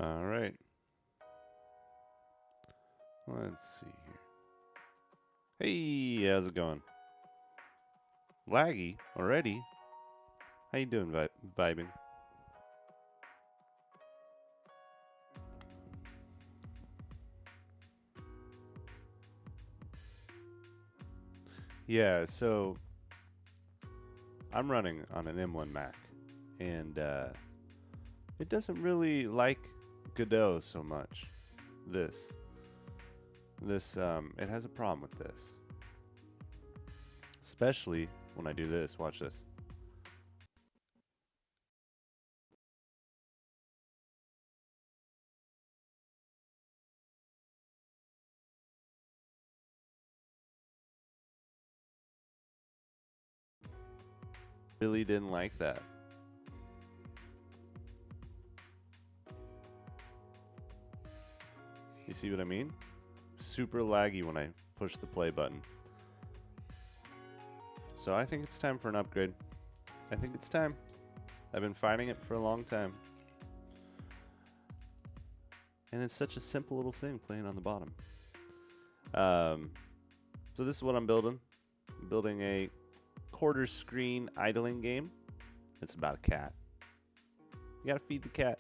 All right. Let's see here. Hey, how's it going? Laggy already? How you doing, vibing? Yeah, so I'm running on an M1 Mac, and it doesn't really like Godot so much. This, it has a problem with this, especially when I do this. Watch this. Really didn't like that. You see what I mean? Super laggy when I push the play button. So I think it's time for an upgrade. I think it's time. I've been fighting it for a long time. And it's such a simple little thing playing on the bottom. So this is what I'm building. I'm building a quarter screen idling game. It's about a cat. You gotta feed the cat.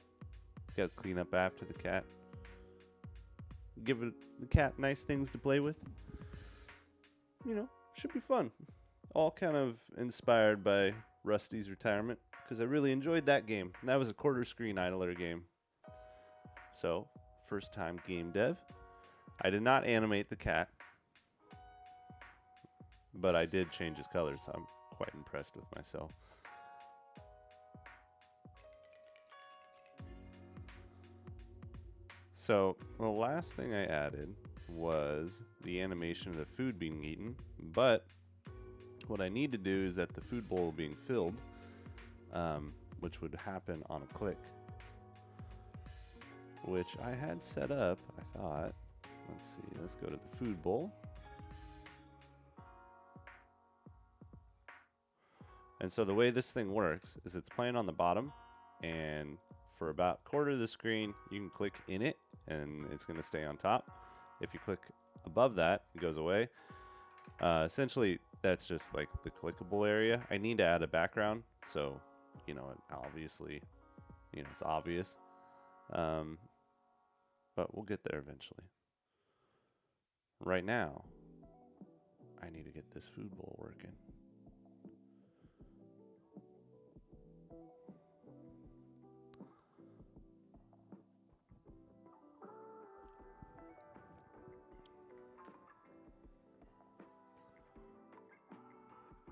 You gotta clean up after the cat. Give the cat nice things to play with. You know, should be fun. All kind of inspired by Rusty's Retirement, because I really enjoyed that game. That was a quarter screen idler game. So, first time game dev. I did not animate the cat, but I did change his colors, so I'm quite impressed with myself. So, the last thing I added was the animation of the food being eaten, but what I need to do is that the food bowl being filled, which would happen on a click, which I had set up, I thought. Let's see, let's go to the food bowl. And so the way this thing works is it's playing on the bottom, and for about a quarter of the screen, you can click in it, and it's going to stay on top. If you click above that, it goes away. Essentially, that's just like the clickable area. I need to add a background, so, you know, obviously, you know, it's obvious. But we'll get there eventually. Right now, I need to get this food bowl working.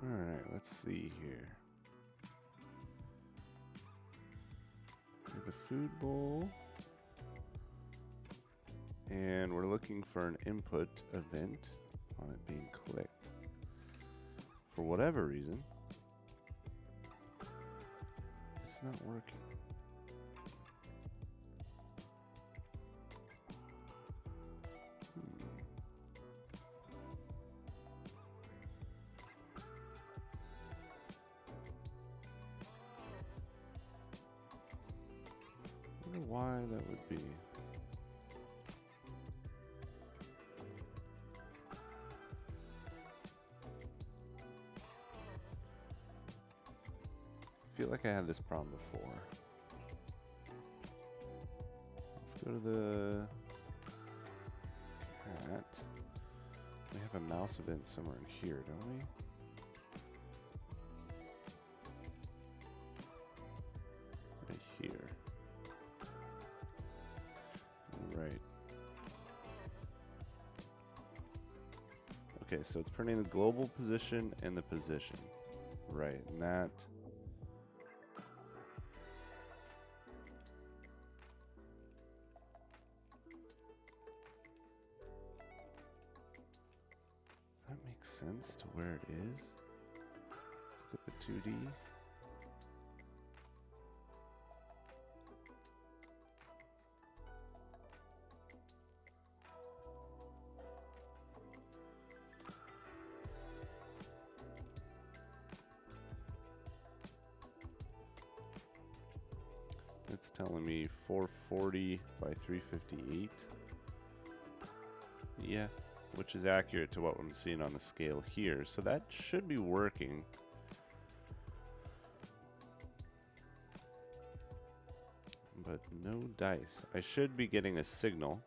Alright, let's see here. The food bowl. And we're looking for an input event on it being clicked. For whatever reason, it's not working. I wonder why that would be. I feel like I had this problem before. Let's go to the cat. We have a mouse event somewhere in here, don't we? Right here. Right. Okay, so it's printing the global position and the position. Right, and that. That makes sense to where it is. Let's click the 2D. It's telling me 440 by 358. Yeah, which is accurate to what I'm seeing on the scale here. So that should be working. But no dice. I should be getting a signal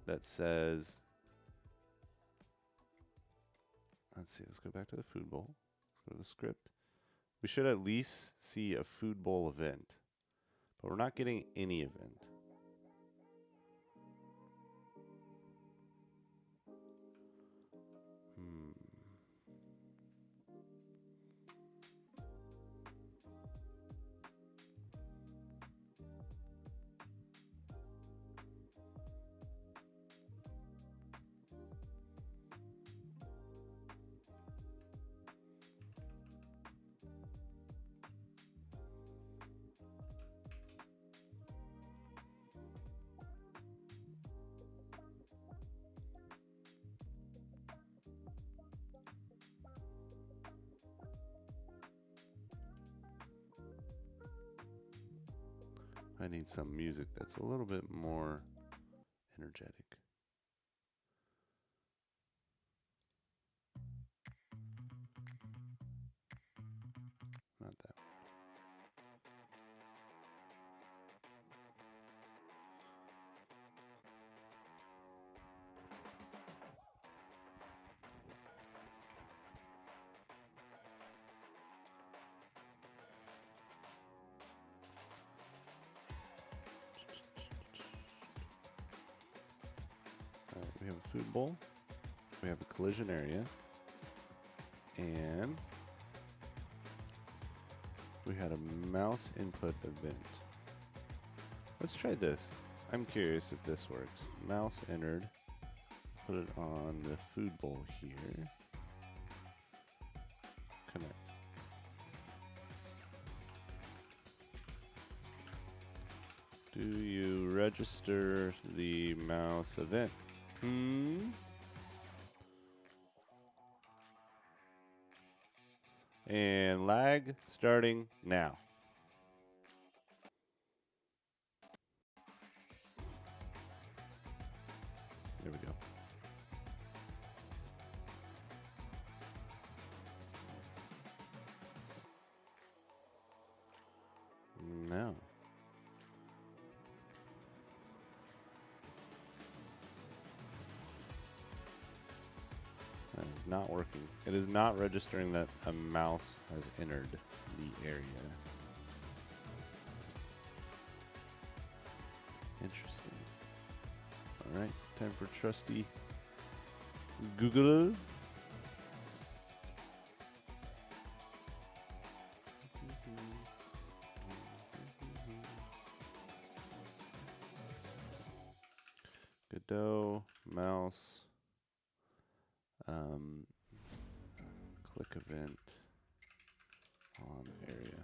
that says, let's see, let's go back to the food bowl. Let's go to the script. We should at least see a food bowl event, but we're not getting any event. I need some music that's a little bit more energetic. Not that one. We have a food bowl. We have a collision area. And we had a mouse input event. Let's try this. I'm curious if this works. Mouse entered. Put it on the food bowl here. Connect. Do you register the mouse event? And lag starting now. There we go. No. That is not working. It is not registering that a mouse has entered the area. Interesting. All right, time for trusty Google. Godot, mouse, click event on area.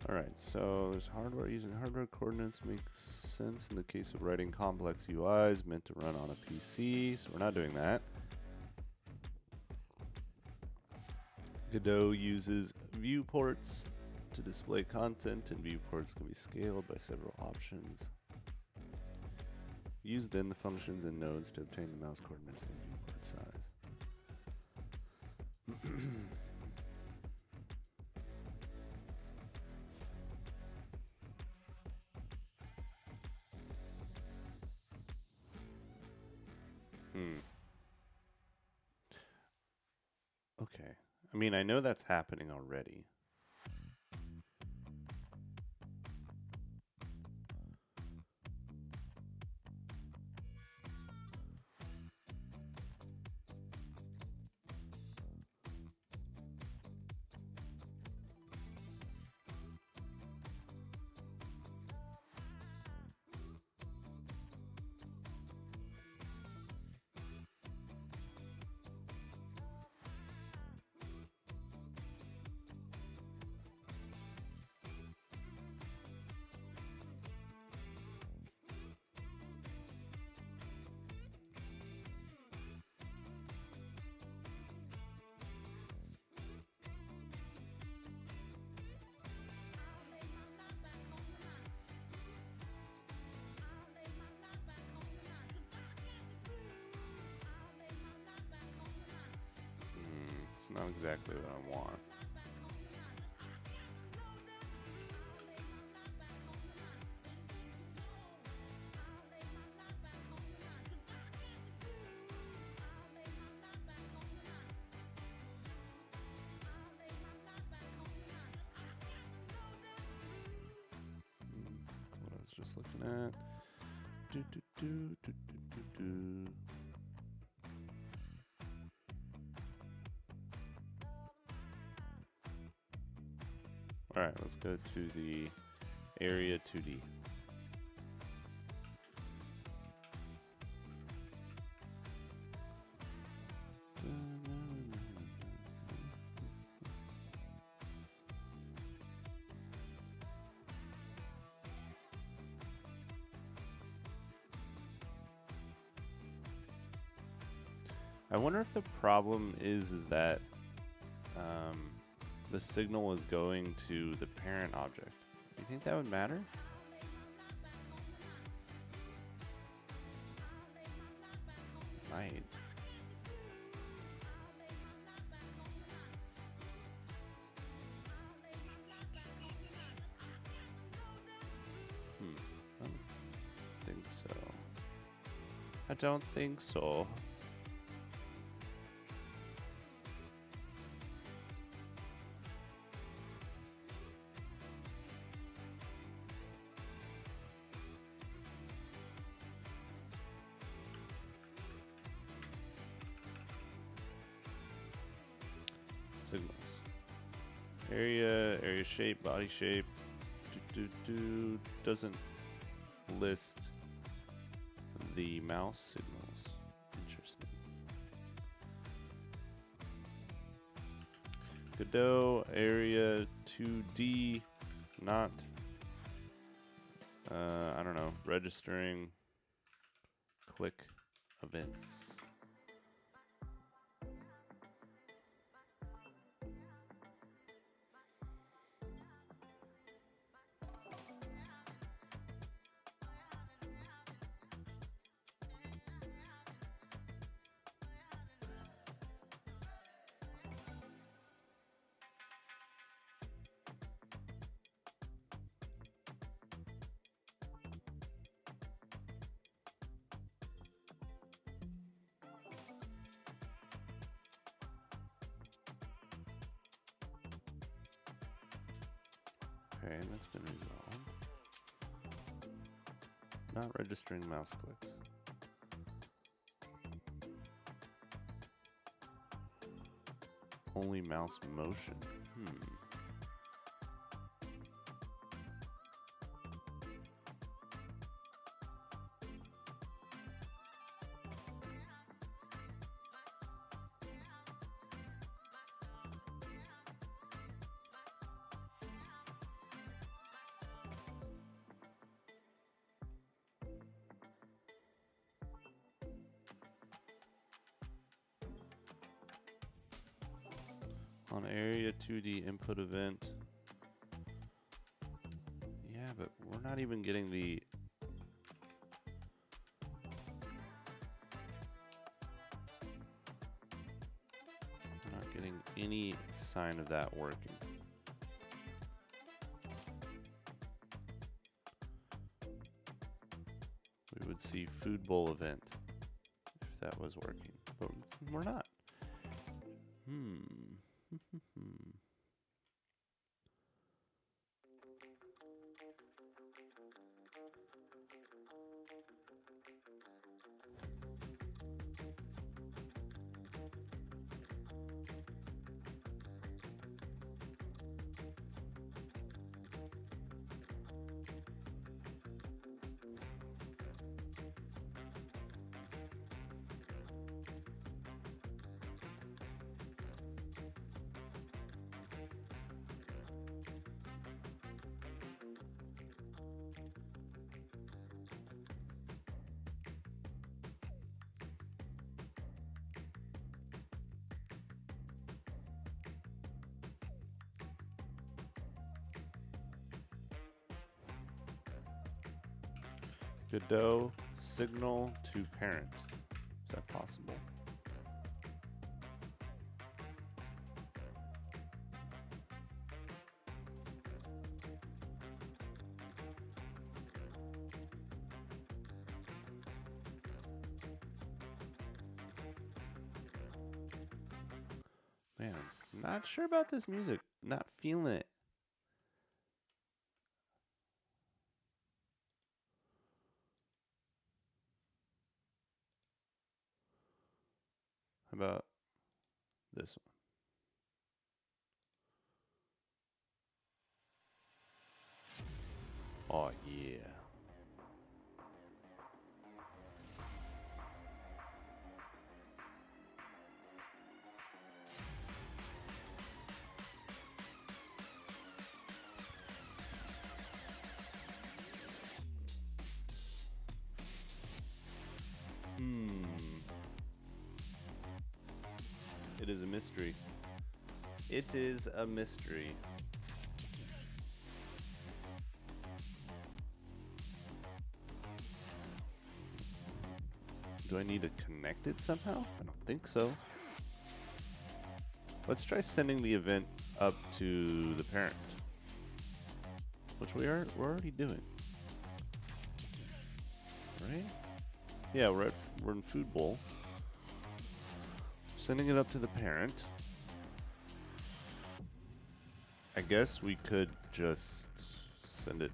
All right, so there's hardware. Using hardware coordinates makes sense in the case of writing complex UIs meant to run on a PC, so we're not doing that. Godot uses viewports to display content, and viewports can be scaled by several options. Use then the functions and nodes to obtain the mouse coordinates and viewport size. Okay. I mean, I know that's happening already. not exactly what I want. That's what I was just looking at. Do, do, do, do, do, do, do. All right, let's go to the area 2D. I wonder if the problem is that the signal is going to the parent object. Do you think that would matter? Might. I don't think so. I don't think so. Signals. Area shape, body shape. Doesn't list the mouse signals. Interesting. Godot area 2D, not I don't know, registering click events. Okay, that's been resolved. Not registering mouse clicks. Only mouse motion. On area 2D input event. Yeah, but we're not even getting the... We're not getting any sign of that working. We would see food bowl event if that was working, but we're not. Godot signal to parent. Is that possible? Man, I'm not sure about this music. Not feeling it. How about this one? Oh, yeah. It is a mystery. It is a mystery. Do I need to connect it somehow? I don't think so. Let's try sending the event up to the parent, which we're already doing, right? Yeah, we're in Food Bowl. Sending it up to the parent. I guess we could just send it.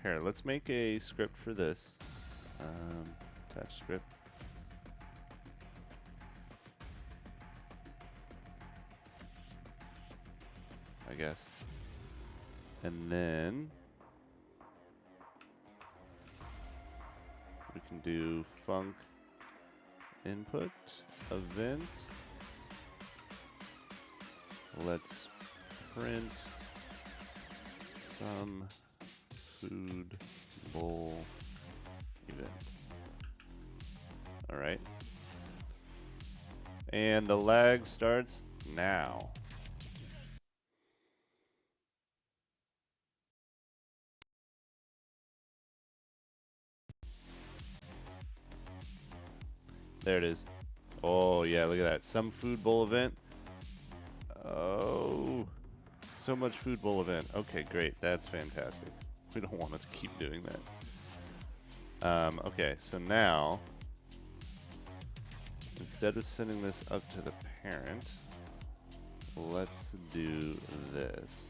Here, let's make a script for this. Attach script. I guess. And then we can do func input event. Let's print some Food Bowl event. All right. And the lag starts now. There it is. Oh, yeah, look at that. Some Food Bowl event. Oh, so much Food Bowl event. Okay, great. That's fantastic. We don't want to keep doing that. Okay, so now, instead of sending this up to the parent, let's do this.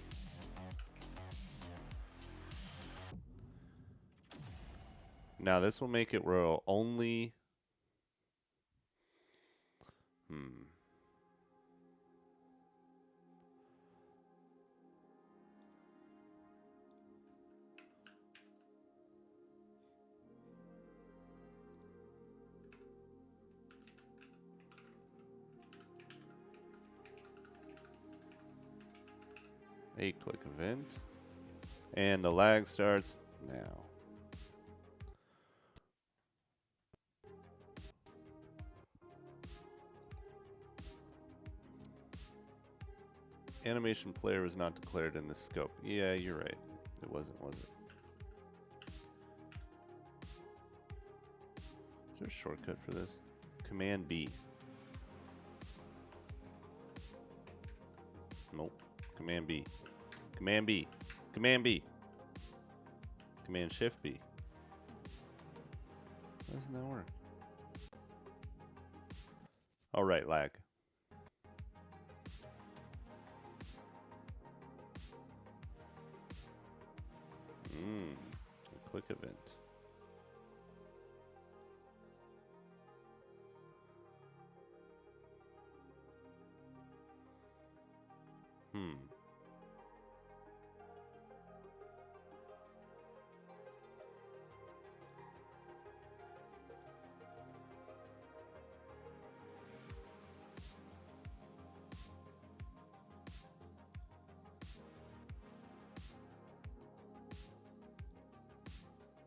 Now, this will make it where it'll only... A click event. And the lag starts now. Animation player was not declared in the scope. Yeah, you're right. It wasn't, was it? Is there a shortcut for this? Command B. Nope. Command B. Command B. Command B. Command Shift B. Why doesn't that work? All right, lag. A click event.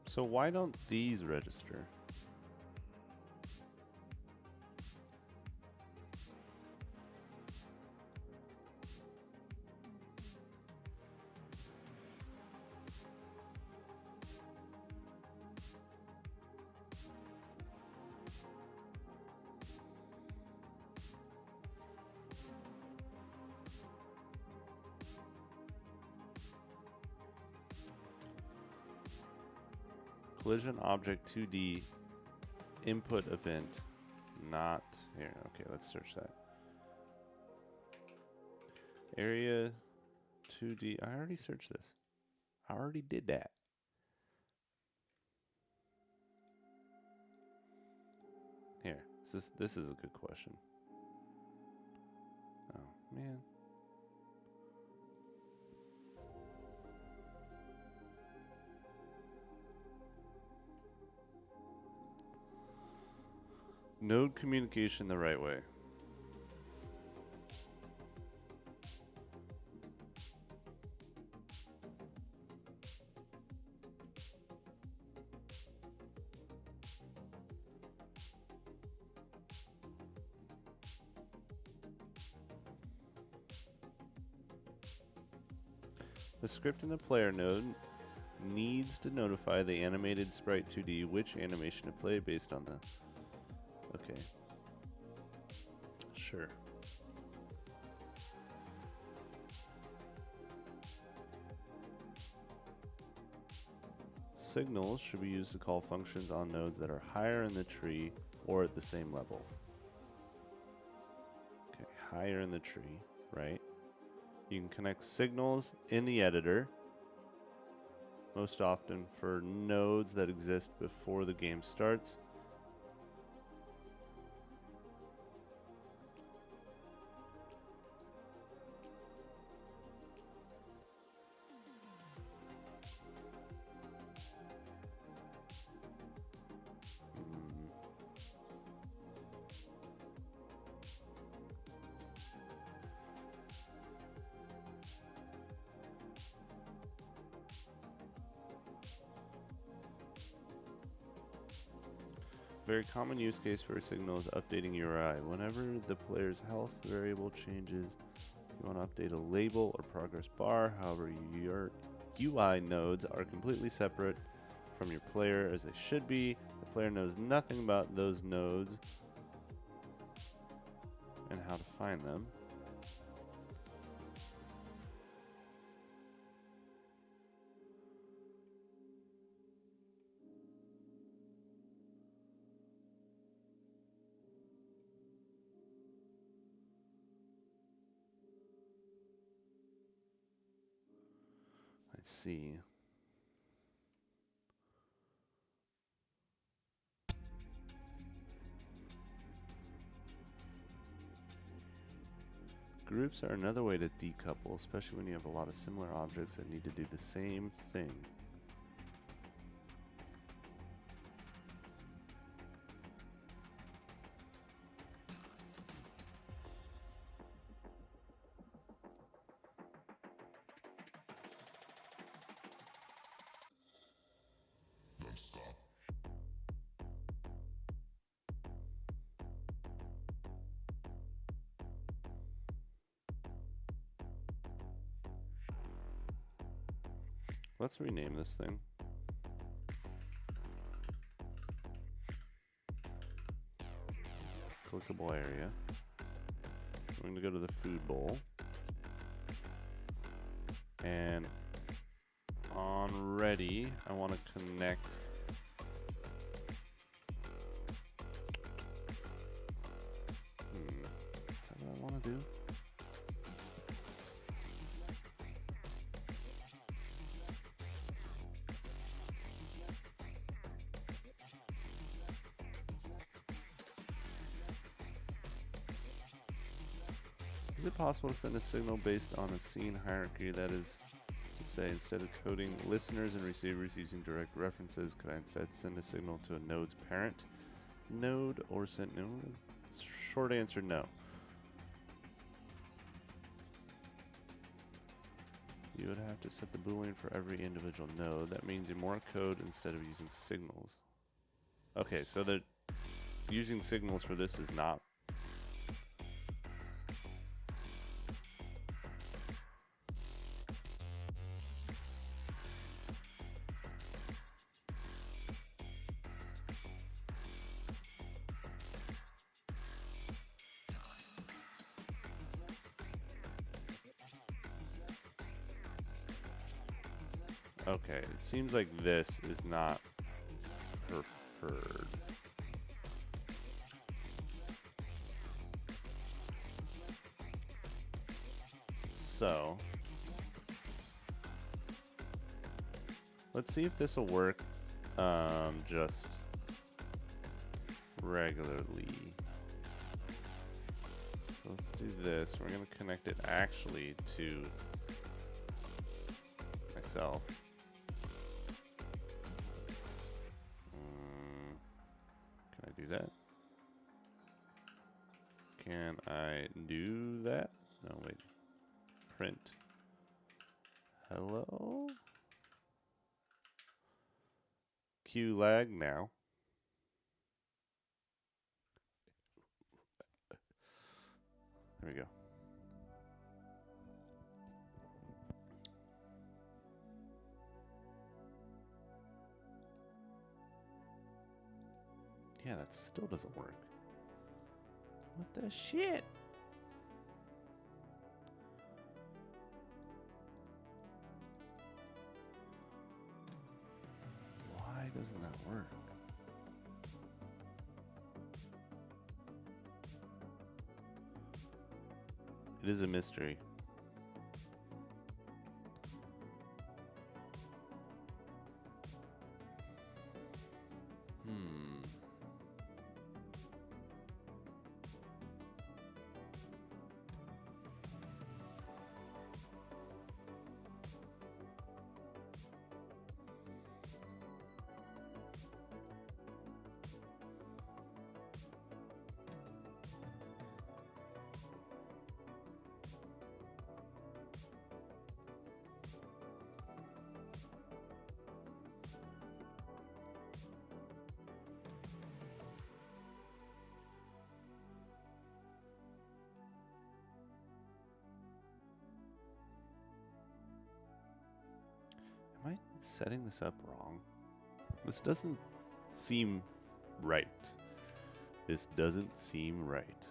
So why don't these register? Collision object 2D input event not here. Okay, let's search that. Area 2D. I already searched this. I already did that. Here. This is a good question. Oh, man. Node communication the right way. The script in the player node needs to notify the animated sprite 2D which animation to play based on the... Okay. Sure. Signals should be used to call functions on nodes that are higher in the tree or at the same level. Okay, higher in the tree, right? You can connect signals in the editor, most often for nodes that exist before the game starts. Very common use case for a signal is updating URI. Whenever the player's health variable changes, you want to update a label or progress bar. However, your UI nodes are completely separate from your player as they should be. The player knows nothing about those nodes and how to find them. I see. Groups are another way to decouple, especially when you have a lot of similar objects that need to do the same thing. Let's rename this thing. Clickable area. I'm going to go to the food bowl. And on ready, I want to connect is that what I want to do? Is it possible to send a signal based on a scene hierarchy? That is to say, instead of coding listeners and receivers using direct references, could I instead send a signal to a node's parent node or send no? Short answer, no. You would have to set the Boolean for every individual node. That means more code instead of using signals. Okay, so that using signals for this is not. Okay, it seems like this is not preferred. So let's see if this will work just regularly. So let's do this. We're going to connect it actually to myself. Can I do that? Can I do that? No, wait. Print. Hello? Q lag now. There we go. Yeah, that still doesn't work. What the shit? Why doesn't that work? It is a mystery. Am I setting this up wrong? This doesn't seem right. This doesn't seem right.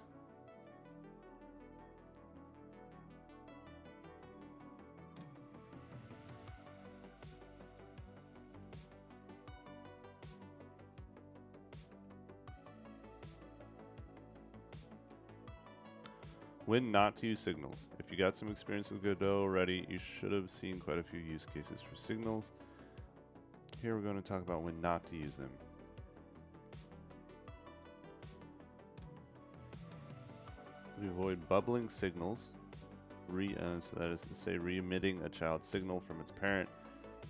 When not to use signals. If you got some experience with Godot already, you should have seen quite a few use cases for signals. Here we're going to talk about when not to use them. We avoid bubbling signals. So that is to say re-emitting a child's signal from its parent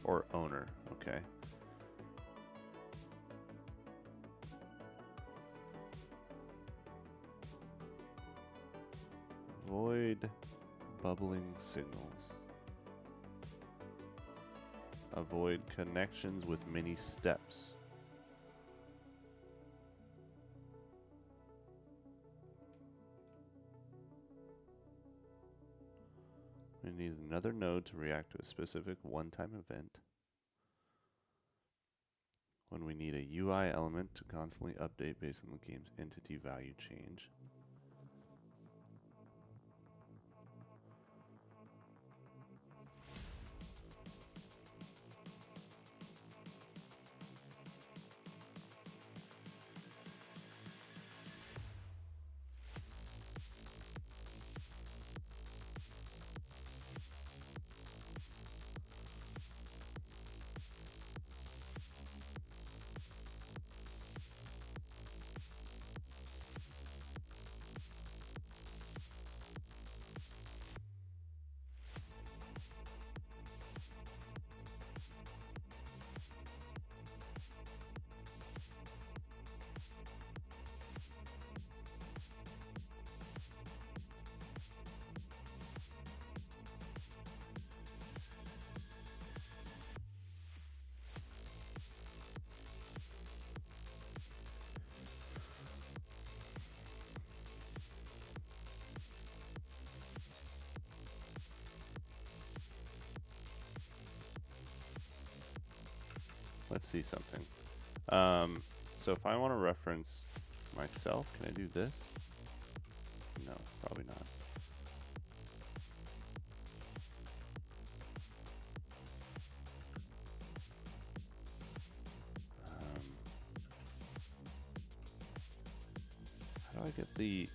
or owner. Okay. Avoid bubbling signals. Avoid connections with many steps. We need another node to react to a specific one-time event. When we need a UI element to constantly update based on the game's entity value change. Let's see something. So if I want to reference myself, can I do this? No, probably not. How do I get the...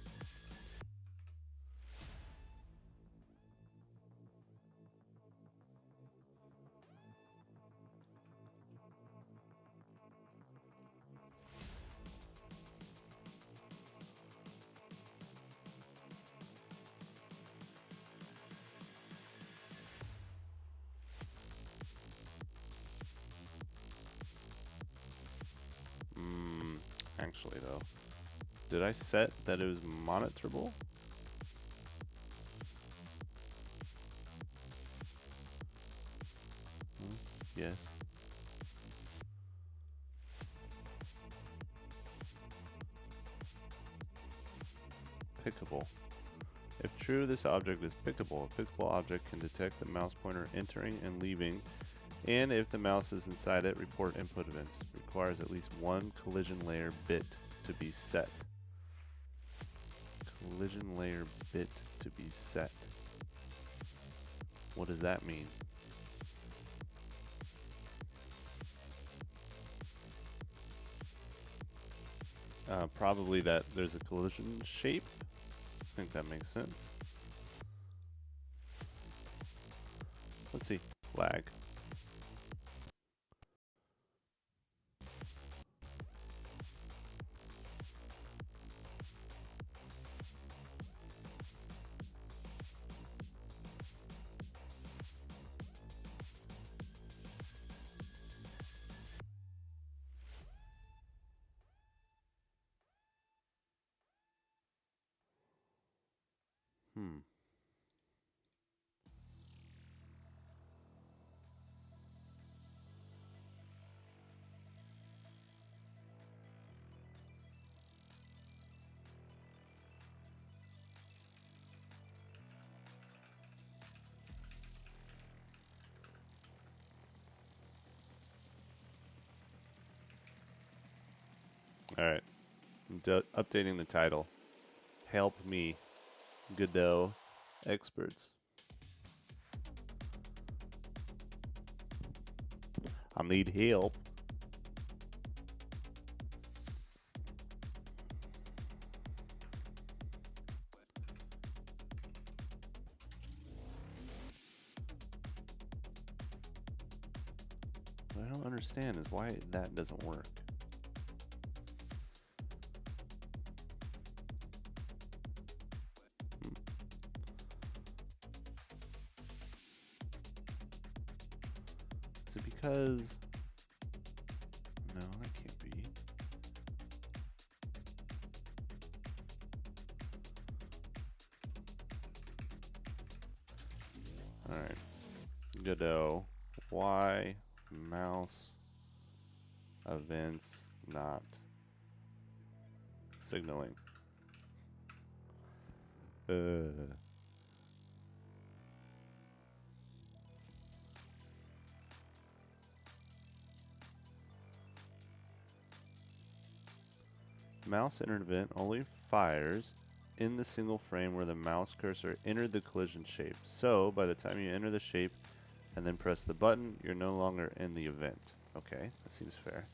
actually, though. Did I set that it was monitorable? Yes. Pickable. If true, this object is pickable. A pickable object can detect the mouse pointer entering and leaving, and if the mouse is inside it, report input events. Requires at least one collision layer bit to be set. Collision layer bit to be set. What does that mean? Probably that there's a collision shape. I think that makes sense. Let's see. Lag. Alright. Updating the title. Help me, Godot experts. I need help. What I don't understand is why that doesn't work. Is it because... No, that can't be. Alright. Godot. Why mouse events not signaling? Mouse entered event only fires in the single frame where the mouse cursor entered the collision shape. So, by the time you enter the shape and then press the button, you're no longer in the event. Okay, that seems fair.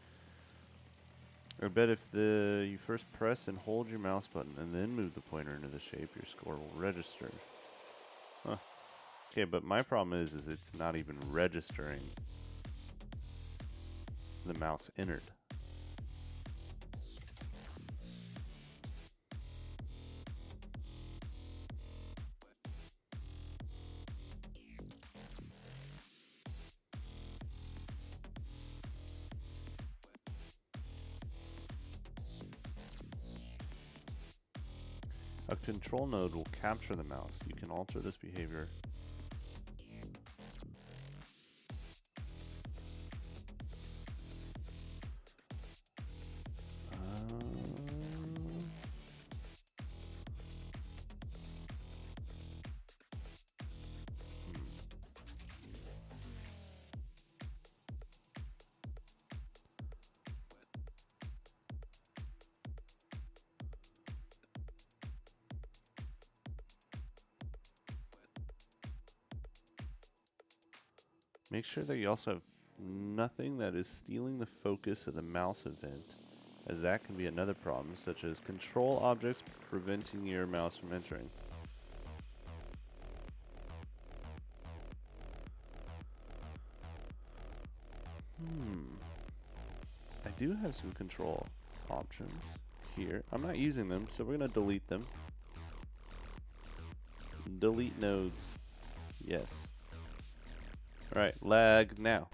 I bet if you first press and hold your mouse button and then move the pointer into the shape, your score will register. Huh. Okay, but my problem is it's not even registering the mouse entered. A control node will capture the mouse. You can alter this behavior. Make sure that you also have nothing that is stealing the focus of the mouse event, as that can be another problem, such as control objects preventing your mouse from entering. I do have some control options here. I'm not using them, so we're going to delete them. Delete nodes. Yes. Alright, lag now.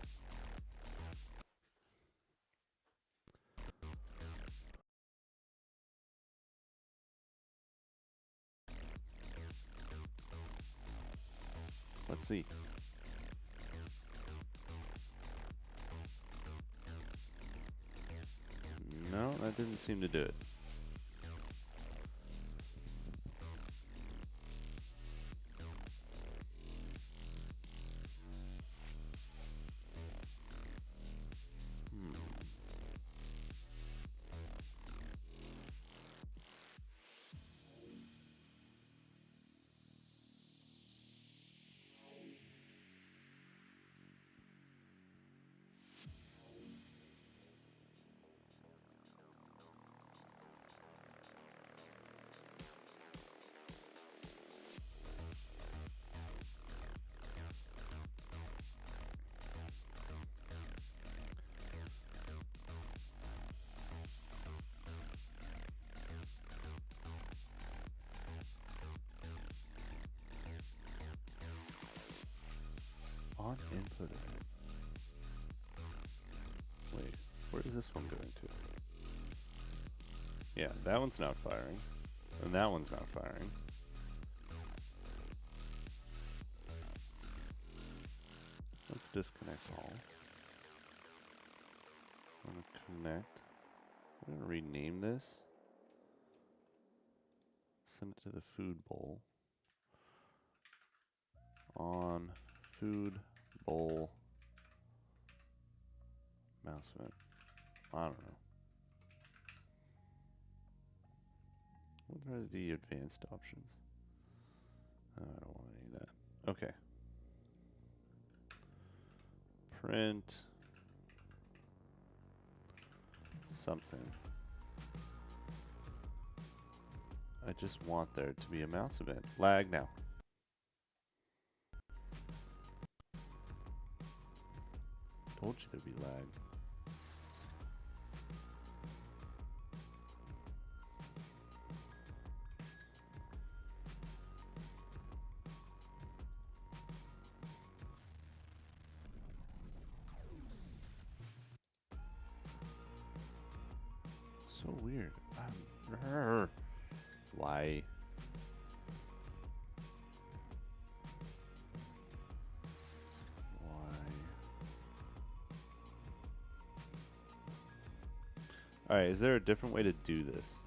Let's see. No, that didn't seem to do it. On input. Wait, where is this one going to? Yeah, that one's not firing. And that one's not firing. Let's disconnect all. I'm going to connect. I'm going to rename this. Send it to the food bowl. On food bowl mouse event. I don't know. What are the advanced options? I don't want any of that. Okay. Print something. I just want there to be a mouse event. Lag now. Told you there'd be lag. So weird. Why? Alright, is there a different way to do this?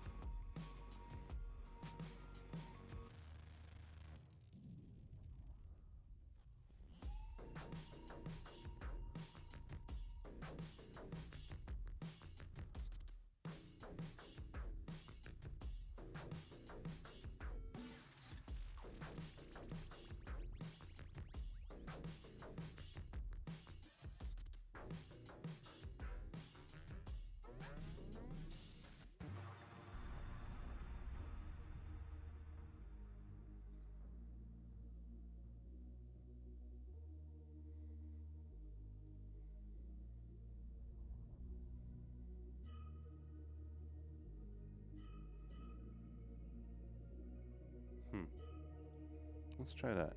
Let's try that.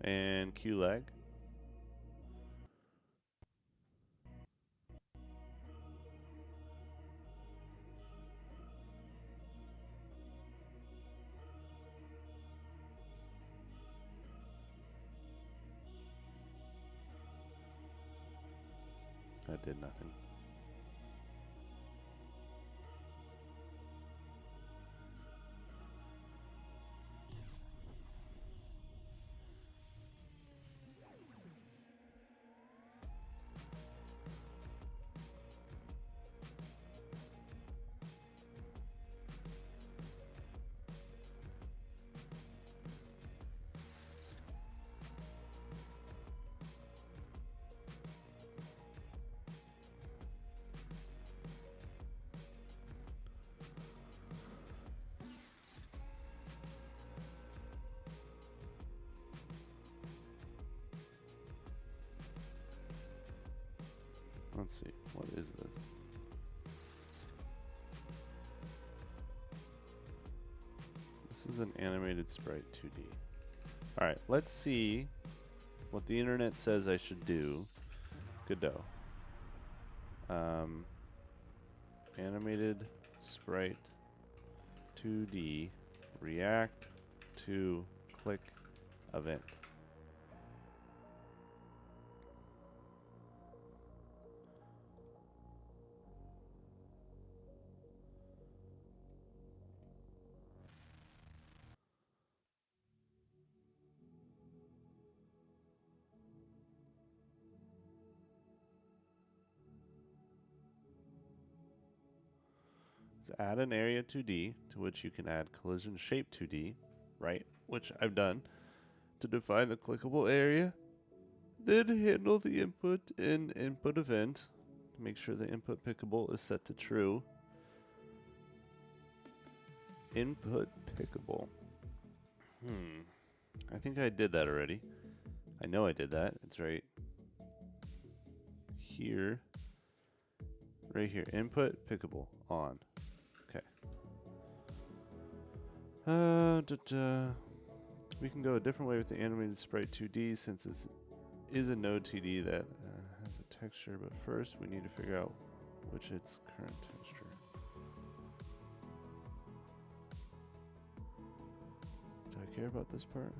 And Q lag. That did nothing. Let's see. What is this? This is an animated sprite 2D. Alright, let's see what the internet says I should do. Godot. Animated sprite 2D react to click event. is add an area 2D to which you can add collision shape 2D, right? Which I've done to define the clickable area. Then handle the input in input event to make sure the input pickable is set to true. Input pickable. I think I did that already. I know I did that. It's right here. Right here. Input pickable on. Okay. We can go a different way with the animated sprite 2D since it is a node 2D that has a texture, but first we need to figure out which its current texture. Do I care about this part?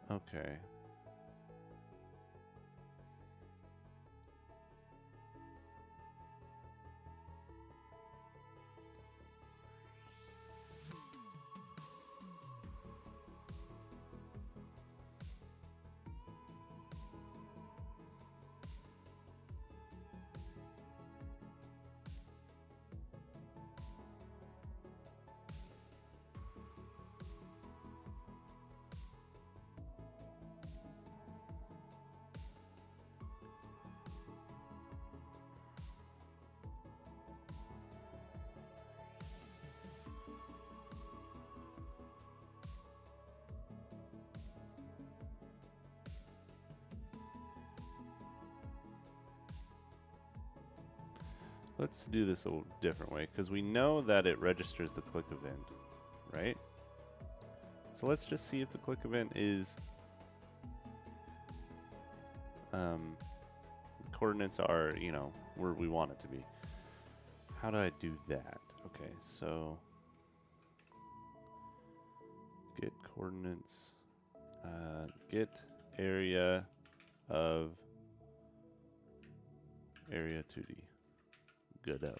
Okay. Let's do this a different way, because we know that it registers the click event, right? So let's just see if the click event is coordinates are, you know, where we want it to be. How do I do that? Okay, so get coordinates, get area of area 2D. Goodo.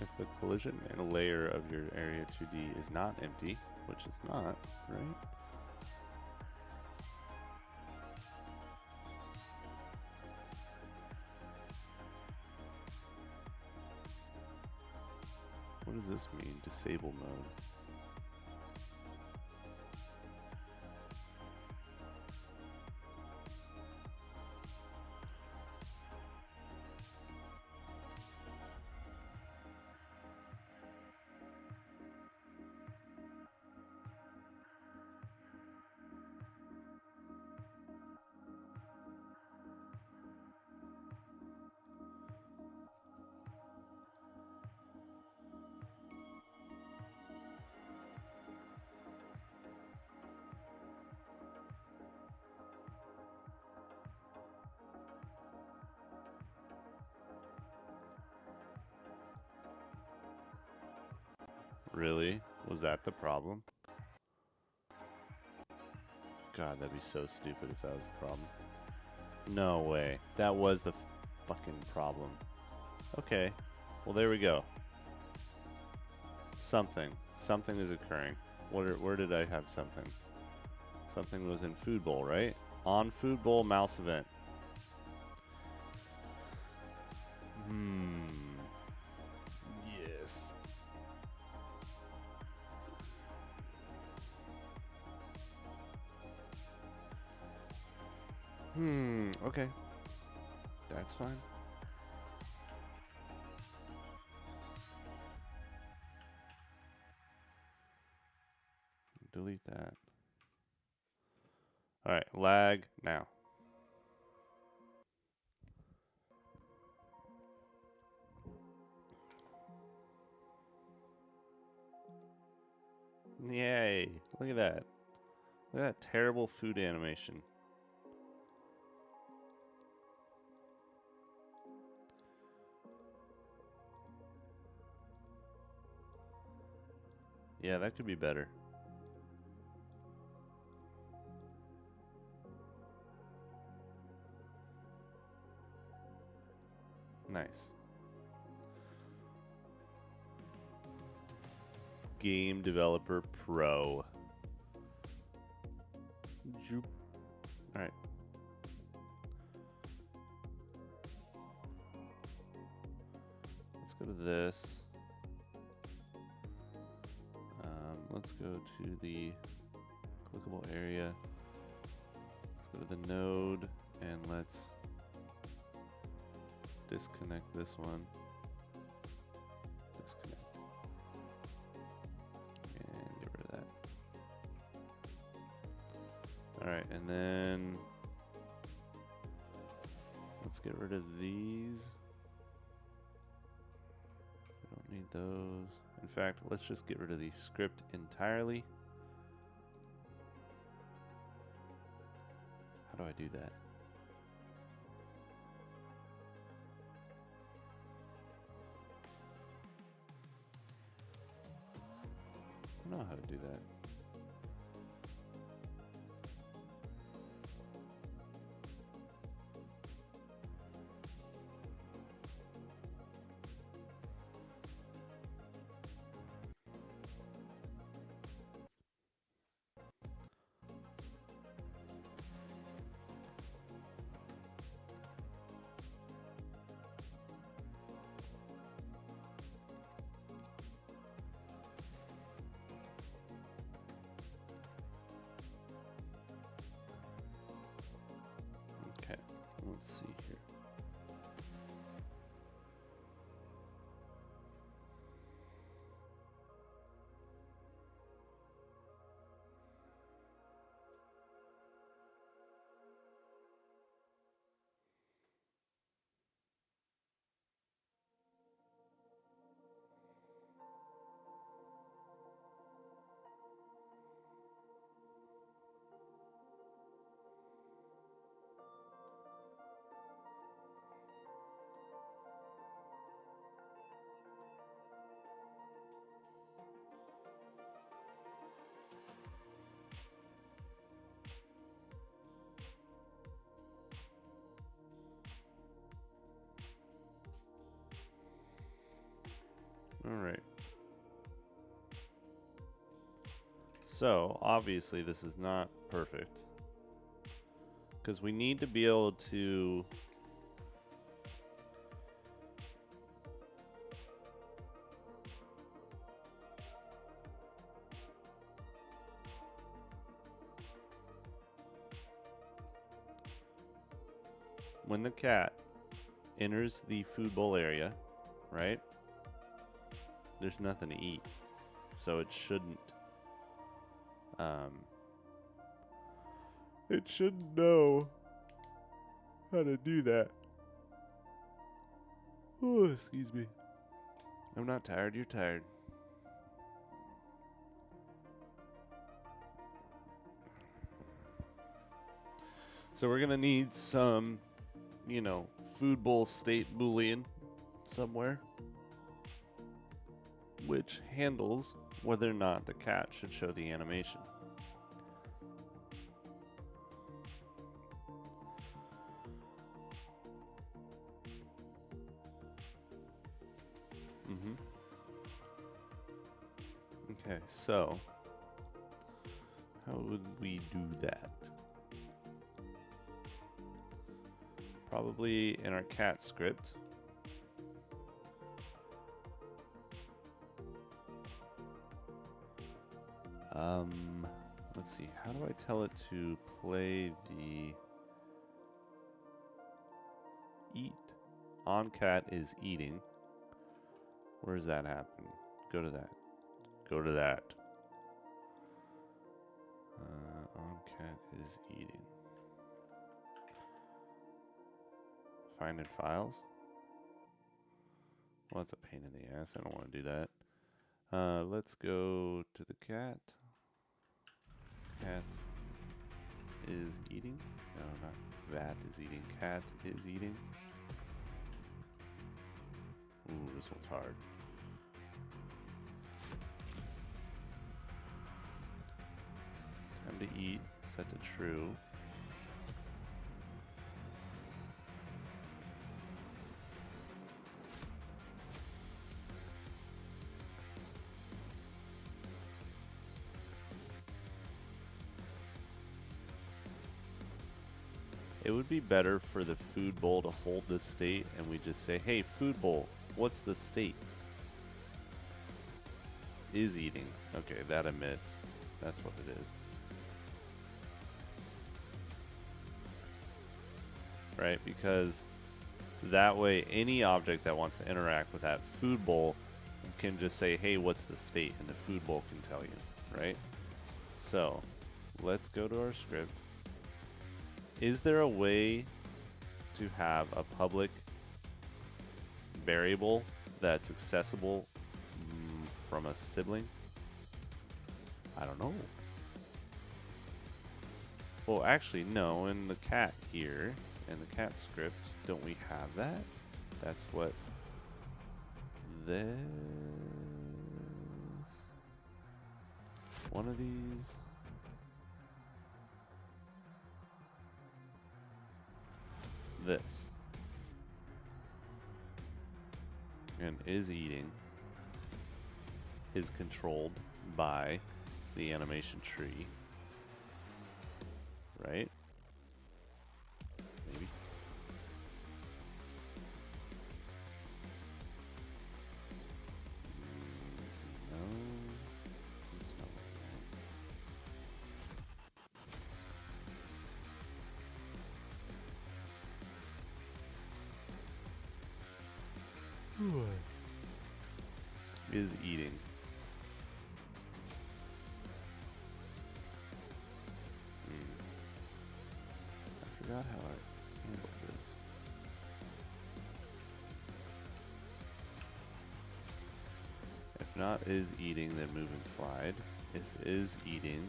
If the collision in a layer of your area 2D is not empty, which is not, right? What does this mean? Disable mode. Really? Was that the problem? God, that'd be so stupid if that was the problem. No way. That was the fucking problem. Okay. Well, there we go. Something. Something is occurring. Where did I have something? Something was in Food Bowl, right? On Food Bowl mouse event. Yes. Okay. That's fine. Delete that. All right, lag now. Yay. Look at that. Look at that terrible food animation. Yeah, that could be better. Nice. Game Developer Pro. Joop. All right. Let's go to this. Let's go to the clickable area. Let's go to the node and let's disconnect this one. Disconnect. And get rid of that. Alright, and then let's get rid of these. We don't need those. In fact, let's just get rid of the script entirely. How do I do that? I don't know how to do that. Okay, let's see here. All right. So, obviously this is not perfect, because we need to be able to when the cat enters the food bowl area, right? There's nothing to eat. So it shouldn't it should know how to do that. Oh, excuse me. I'm not tired, you're tired. So we're gonna need some, food bowl state boolean somewhere, which handles whether or not the cat should show the animation. Okay, so how would we do that? Probably in our cat script. Let's see. How do I tell it to play the eat? On cat is eating. Where does that happen? Go to that. Go to that. On cat is eating. Find in files. Well, that's a pain in the ass. I don't want to do that. Let's go to the cat. Cat is eating. No, not that is eating. Cat is eating. Ooh, this one's hard. Time to eat. Set to true. It would be better for the food bowl to hold the state and we just say, hey, food bowl, what's the state? Is eating. Okay, that emits. That's what it is. Right? Because that way any object that wants to interact with that food bowl can just say, hey, what's the state? And the food bowl can tell you, right? So let's go to our script. Is there a way to have a public variable that's accessible from a sibling? I don't know. Well, actually, no. In the cat here, in the cat script, don't we have that? That's what this... One of these... This. And is eating is controlled by the animation tree. Right? Maybe. No. It's not like that. Is eating. I forgot how I handled this. If not is eating, then move and slide. If is eating,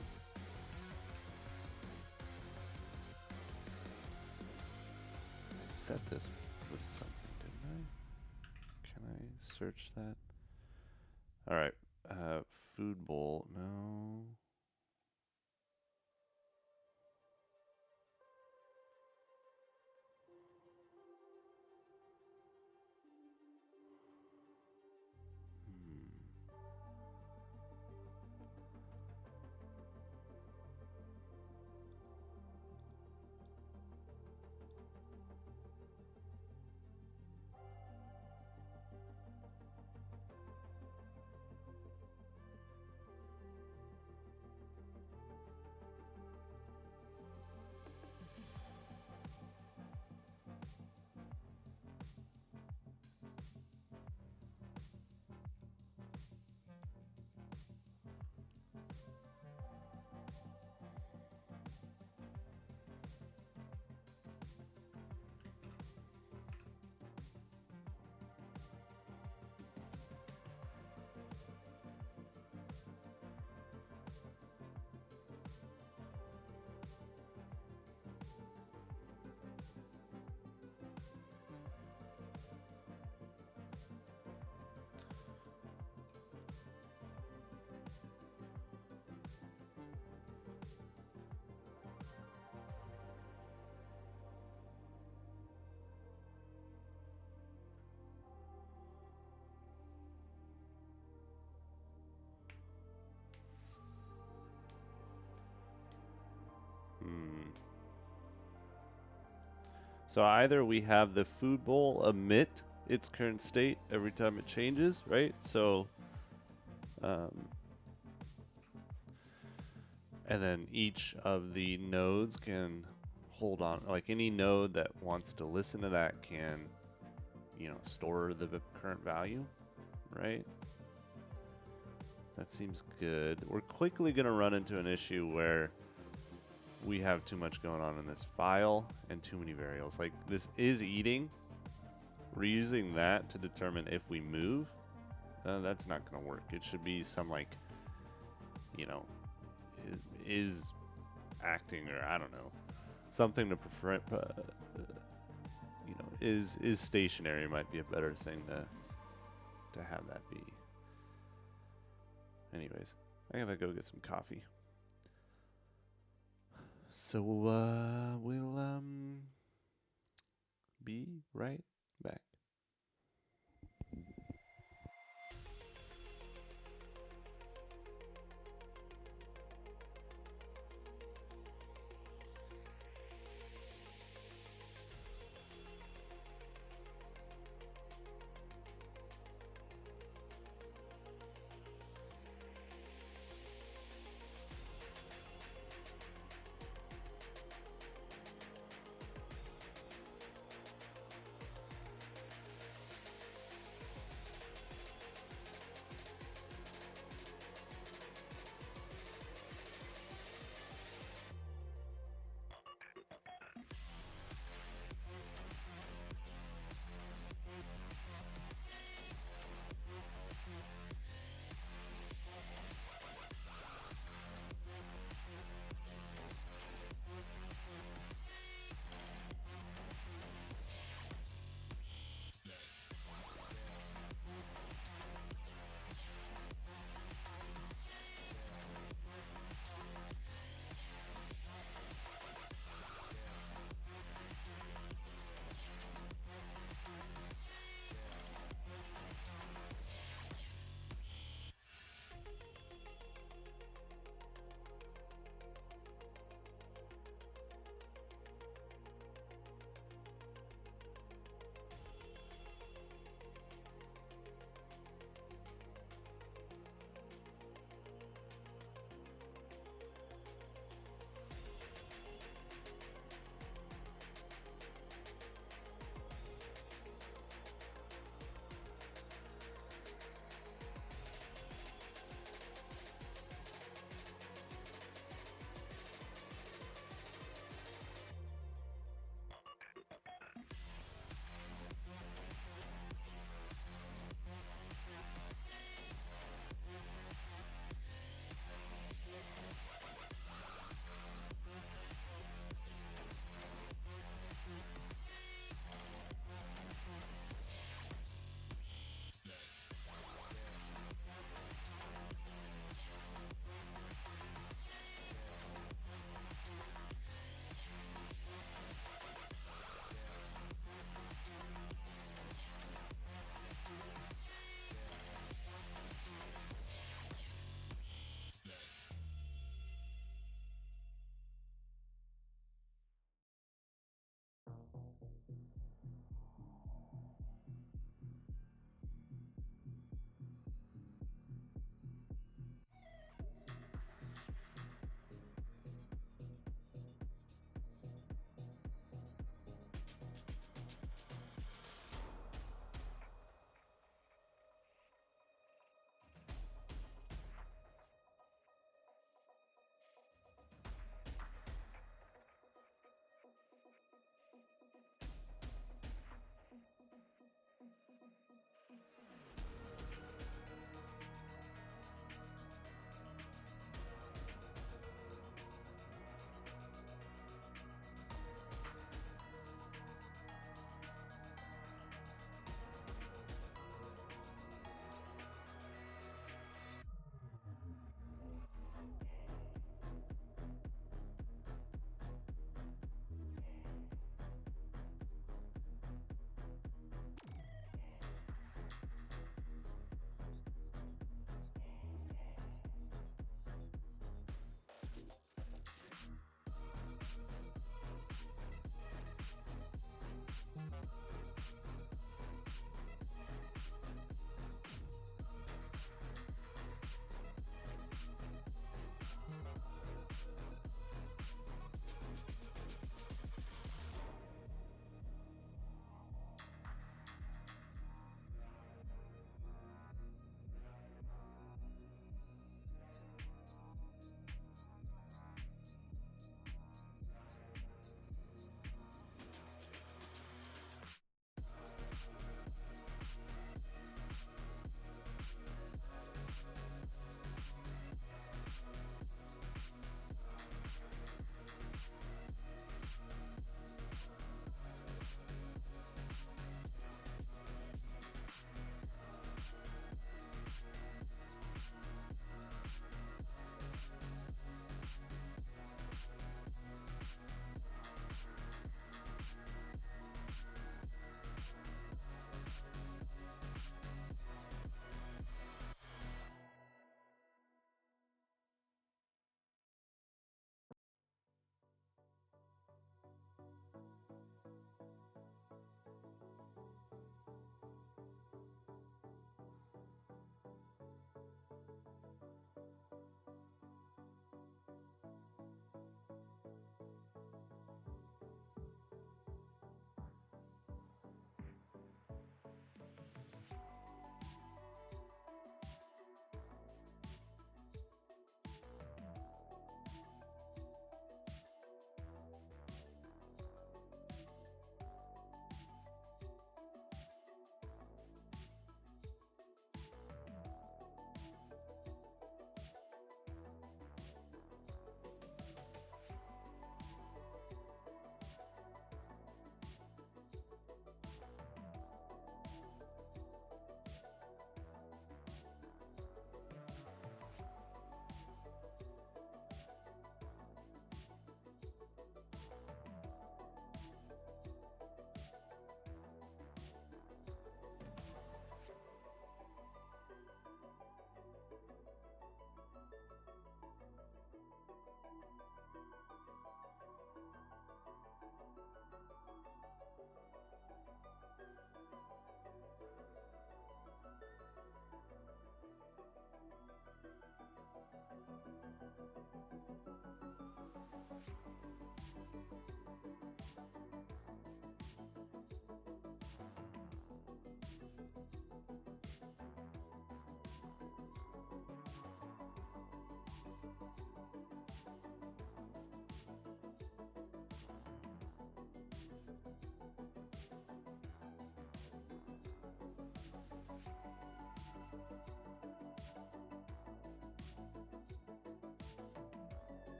I set this with something, didn't I? Can I search that? All right, food bowl, no. So either we have the food bowl emit its current state every time it changes, right? So And then each of the nodes can hold on, like any node that wants to listen to that can, you know, store the current value, right? That seems good. We're quickly going to run into an issue where we have too much going on in this file and too many variables. Like this is eating. We're using that to determine if we move. That's not going to work. It should be some like, you know, is acting, or I don't know, something to prevent, you know, is stationary might be a better thing to have that be. Anyways, I gotta go get some coffee. So we'll be right back.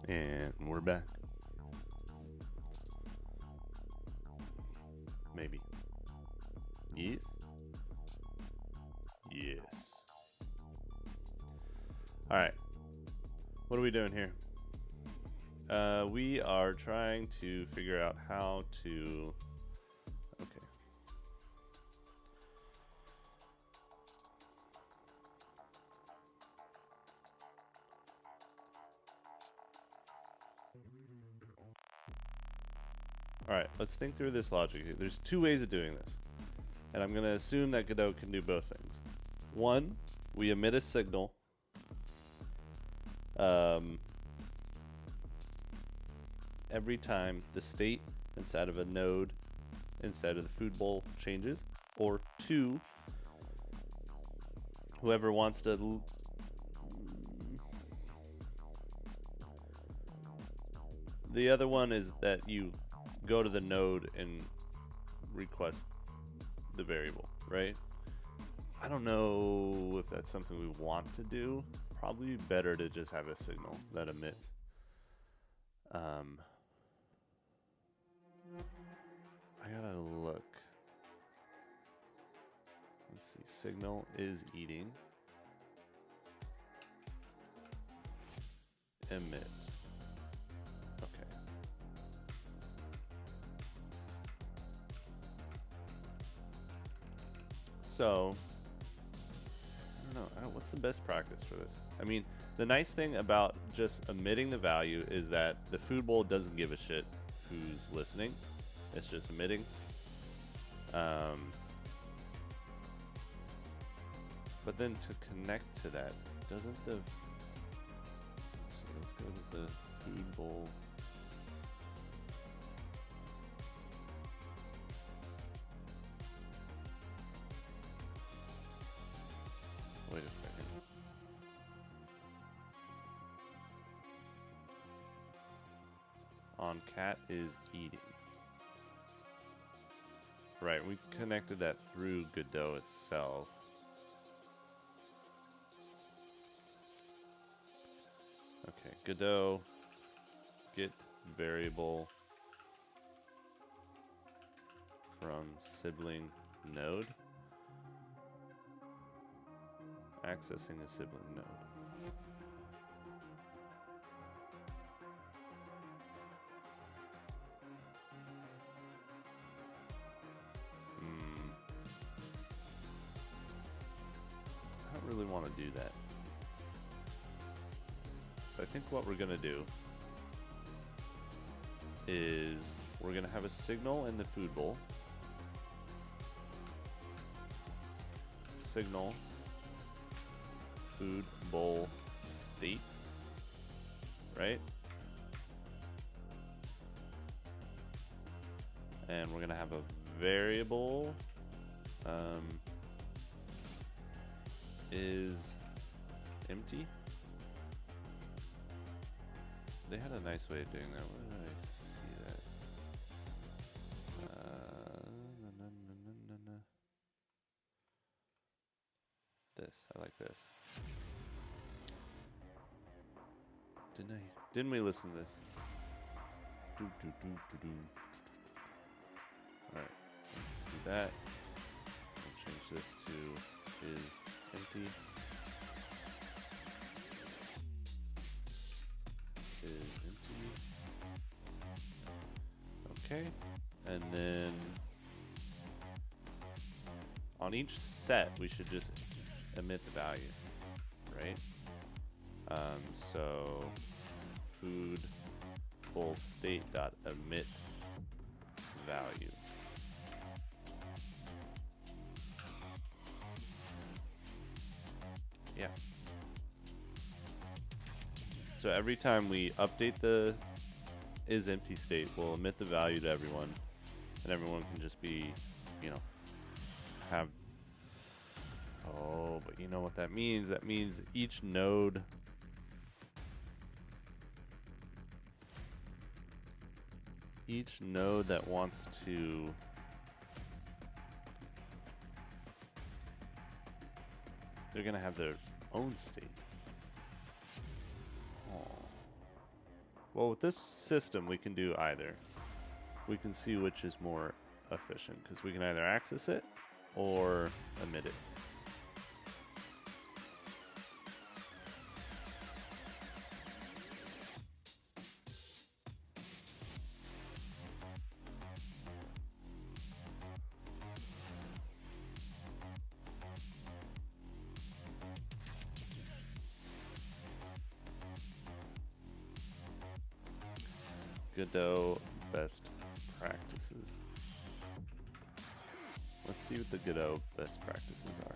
And we're back. Maybe. Yes. Yes. All right. What are we doing here? We are trying to figure out how to... Okay. All right, let's think through this logic. There's two ways of doing this. And I'm going to assume that Godot can do both things. One, we emit a signal. Every time the state inside of a node inside of the food bowl changes. Or two, whoever wants to... The other one is that you go to the node and request the variable, right? I don't know if that's something we want to do. Probably better to just have a signal that emits. I gotta look. Let's see. Signal is eating. Emit. Okay. So, I don't know. What's the best practice for this? I mean, the nice thing about just emitting the value is that the food bowl doesn't give a shit who's listening. It's just emitting. But then to connect to that, doesn't the... So let's go to the food bowl. Wait a second. On cat is eating. Right, we connected that through Godot itself. Okay, Godot, get variable from sibling node. Accessing a sibling node. really want to do that. So I think what we're going to do is we're going to have a signal in the food bowl. Signal food bowl state, right? And we're going to have a variable is empty. They had a nice way of doing that. Where did I see that? This. I like this. Didn't we listen to this? Alright. Let's do that. We'll change this to is empty. Is empty. Okay. And then on each set we should just emit the value, right? So food bowl state dot emit value. Yeah. So every time we update the is empty state, we'll emit the value to everyone, and everyone can just be, you know, have. Oh, but you know what that means? That means each node that wants to they're gonna have their own state. Oh. Well, with this system, we can do either. We can see which is more efficient, because we can either access it or emit it. Godot best practices. Let's see what the Godot best practices are.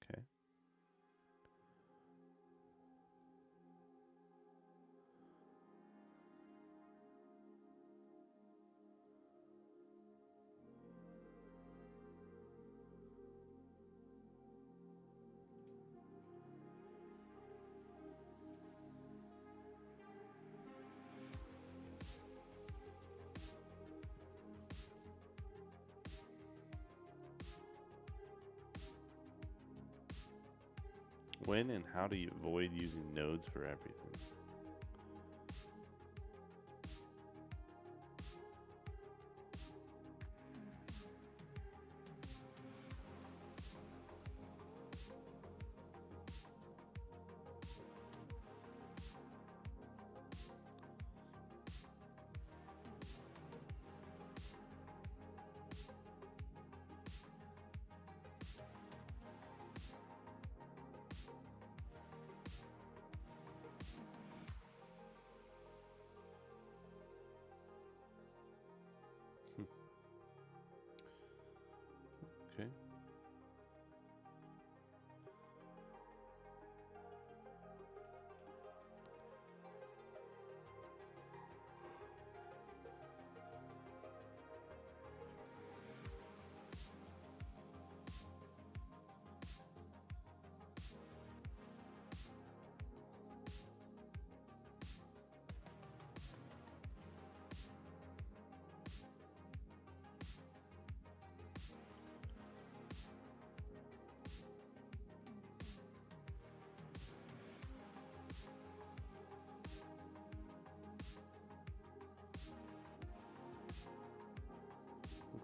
Okay. When and how do you avoid using nodes for everything?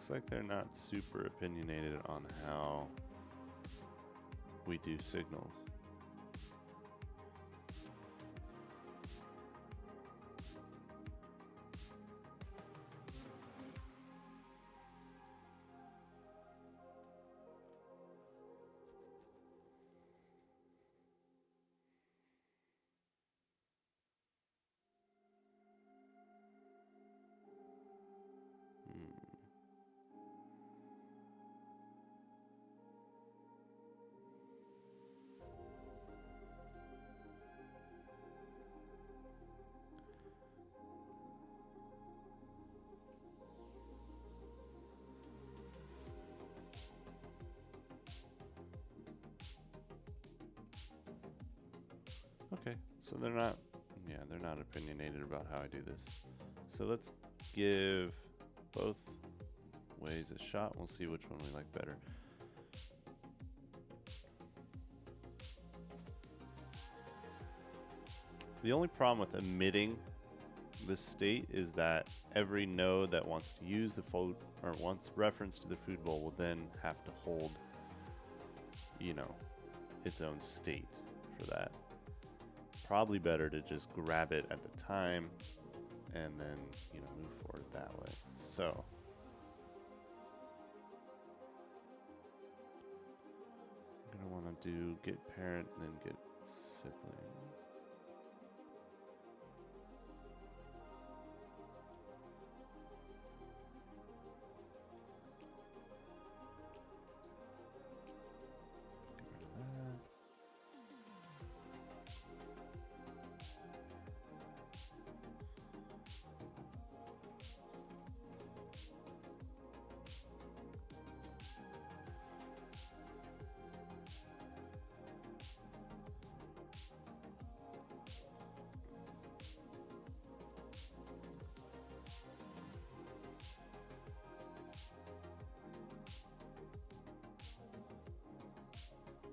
Looks like they're not super opinionated on how we do signals. Okay, so they're not opinionated about how I do this. So let's give both ways a shot. We'll see which one we like better. The only problem with emitting this state is that every node that wants to use the food or wants reference to the food bowl will then have to hold, you know, its own state for that. Probably better to just grab it at the time and then, you know, move forward that way. So I'm gonna want to do get parent and then get sibling.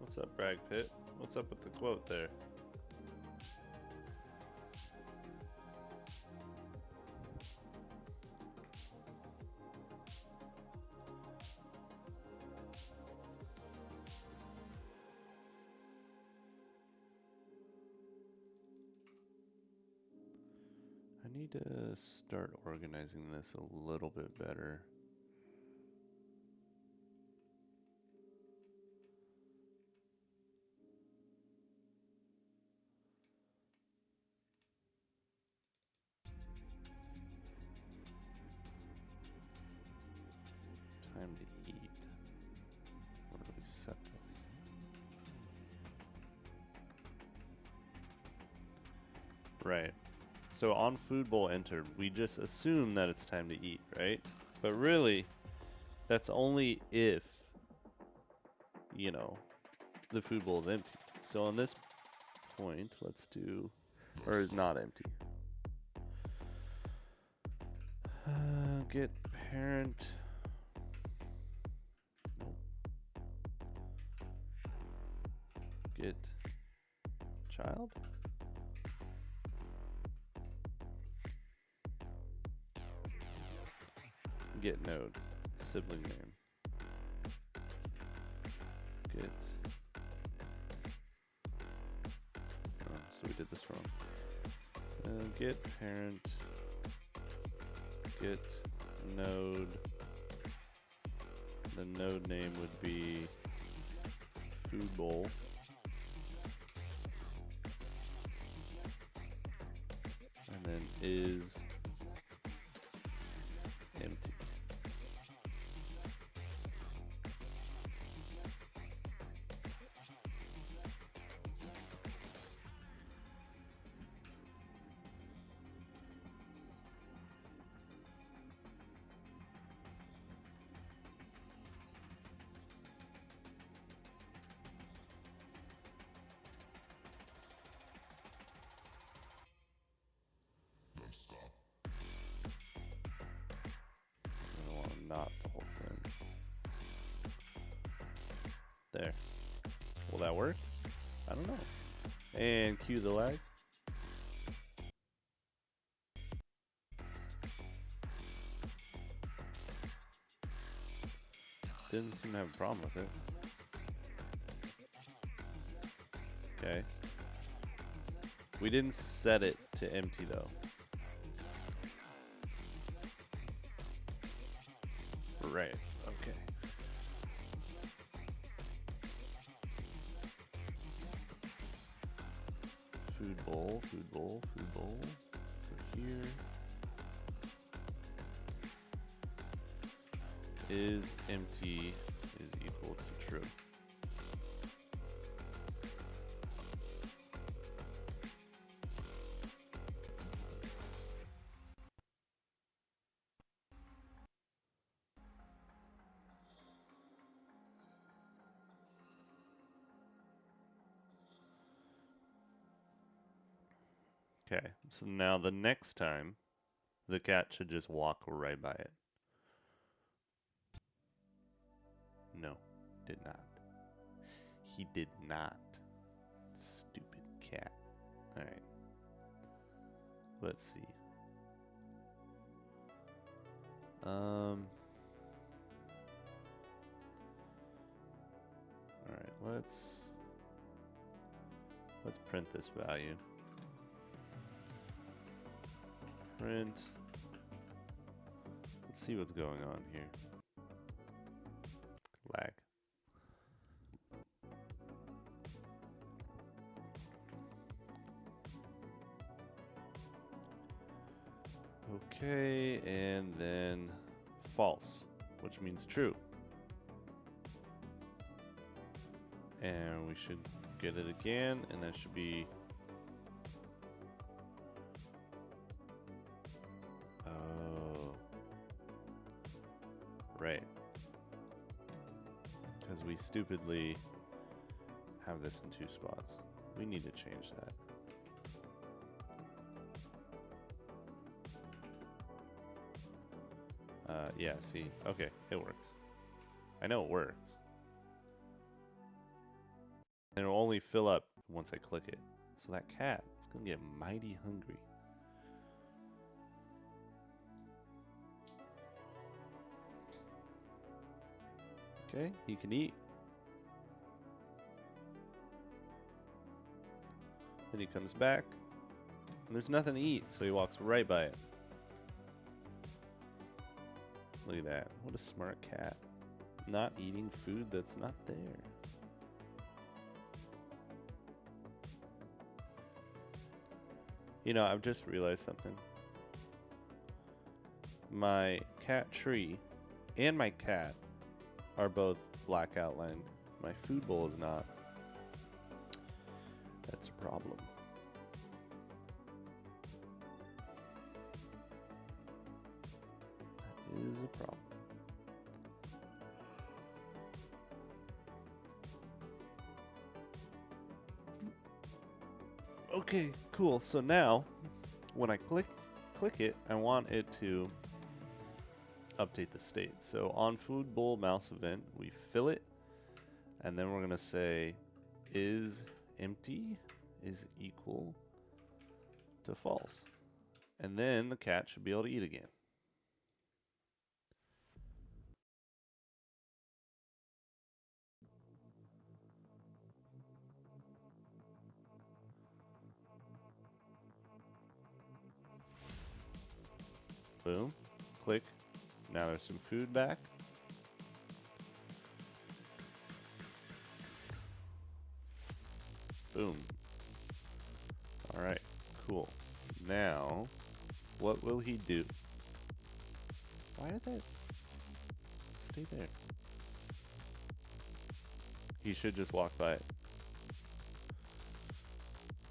What's up, Bragg Pitt? What's up with the quote there? I need to start organizing this a little bit better. Time to eat. Where do we set this? Right. So on food bowl entered, we just assume that it's time to eat, right? But really, that's only if, you know, the food bowl is empty. So on this point, let's do, or is not empty. Get parent. Nope. Get child. Get node. Sibling name. Get. Oh, so we did this wrong. Get parent. Get node. The node name would be food bowl. And then is empty. I want to knot the whole thing. There. Will that work? I don't know. And cue the lag. didn't seem to have a problem with it. Okay. We didn't set it to empty though. Right. Okay. Food bowl, food bowl, food bowl. So here is empty is equal to true. Okay, so now the next time, the cat should just walk right by it. No, did not. He did not. Stupid cat. Alright. Let's see. Alright, let's print this value. Print. Let's see what's going on here. Lag. Okay, and then false, which means true. And we should get it again, and that should be... Oh. Right. Because we stupidly have this in 2 spots. We need to change that. Yeah, see, okay, it works. I know it works. And it'll only fill up once I click it. So that cat is gonna get mighty hungry. Okay, he can eat. Then he comes back, and there's nothing to eat, so he walks right by it. Look at that. What a smart cat. Not eating food that's not there. You know, I've just realized something. My cat tree and my cat are both black outlined. My food bowl is not. That's a problem. Is a problem. Okay, cool. So now, when I click it, I want it to update the state. So on food bowl mouse event, we fill it, and then we're gonna say is empty is equal to false, and then the cat should be able to eat again. Boom. Click. Now there's some food back. Boom. Alright, cool. Now, what will he do? Why did that stay there? He should just walk by it.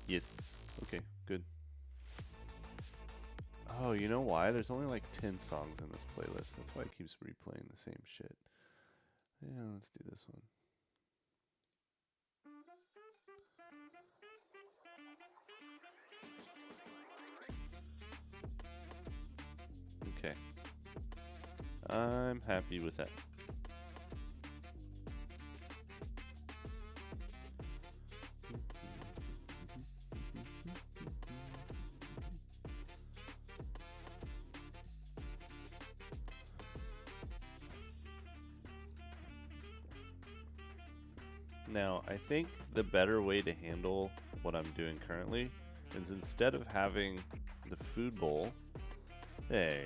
Yes. Okay, good. Oh, you know why? There's only like 10 songs in this playlist. That's why it keeps replaying the same shit. Yeah, let's do this one. Okay. I'm happy with that. Now, I think the better way to handle what I'm doing currently is instead of having the food bowl, hey,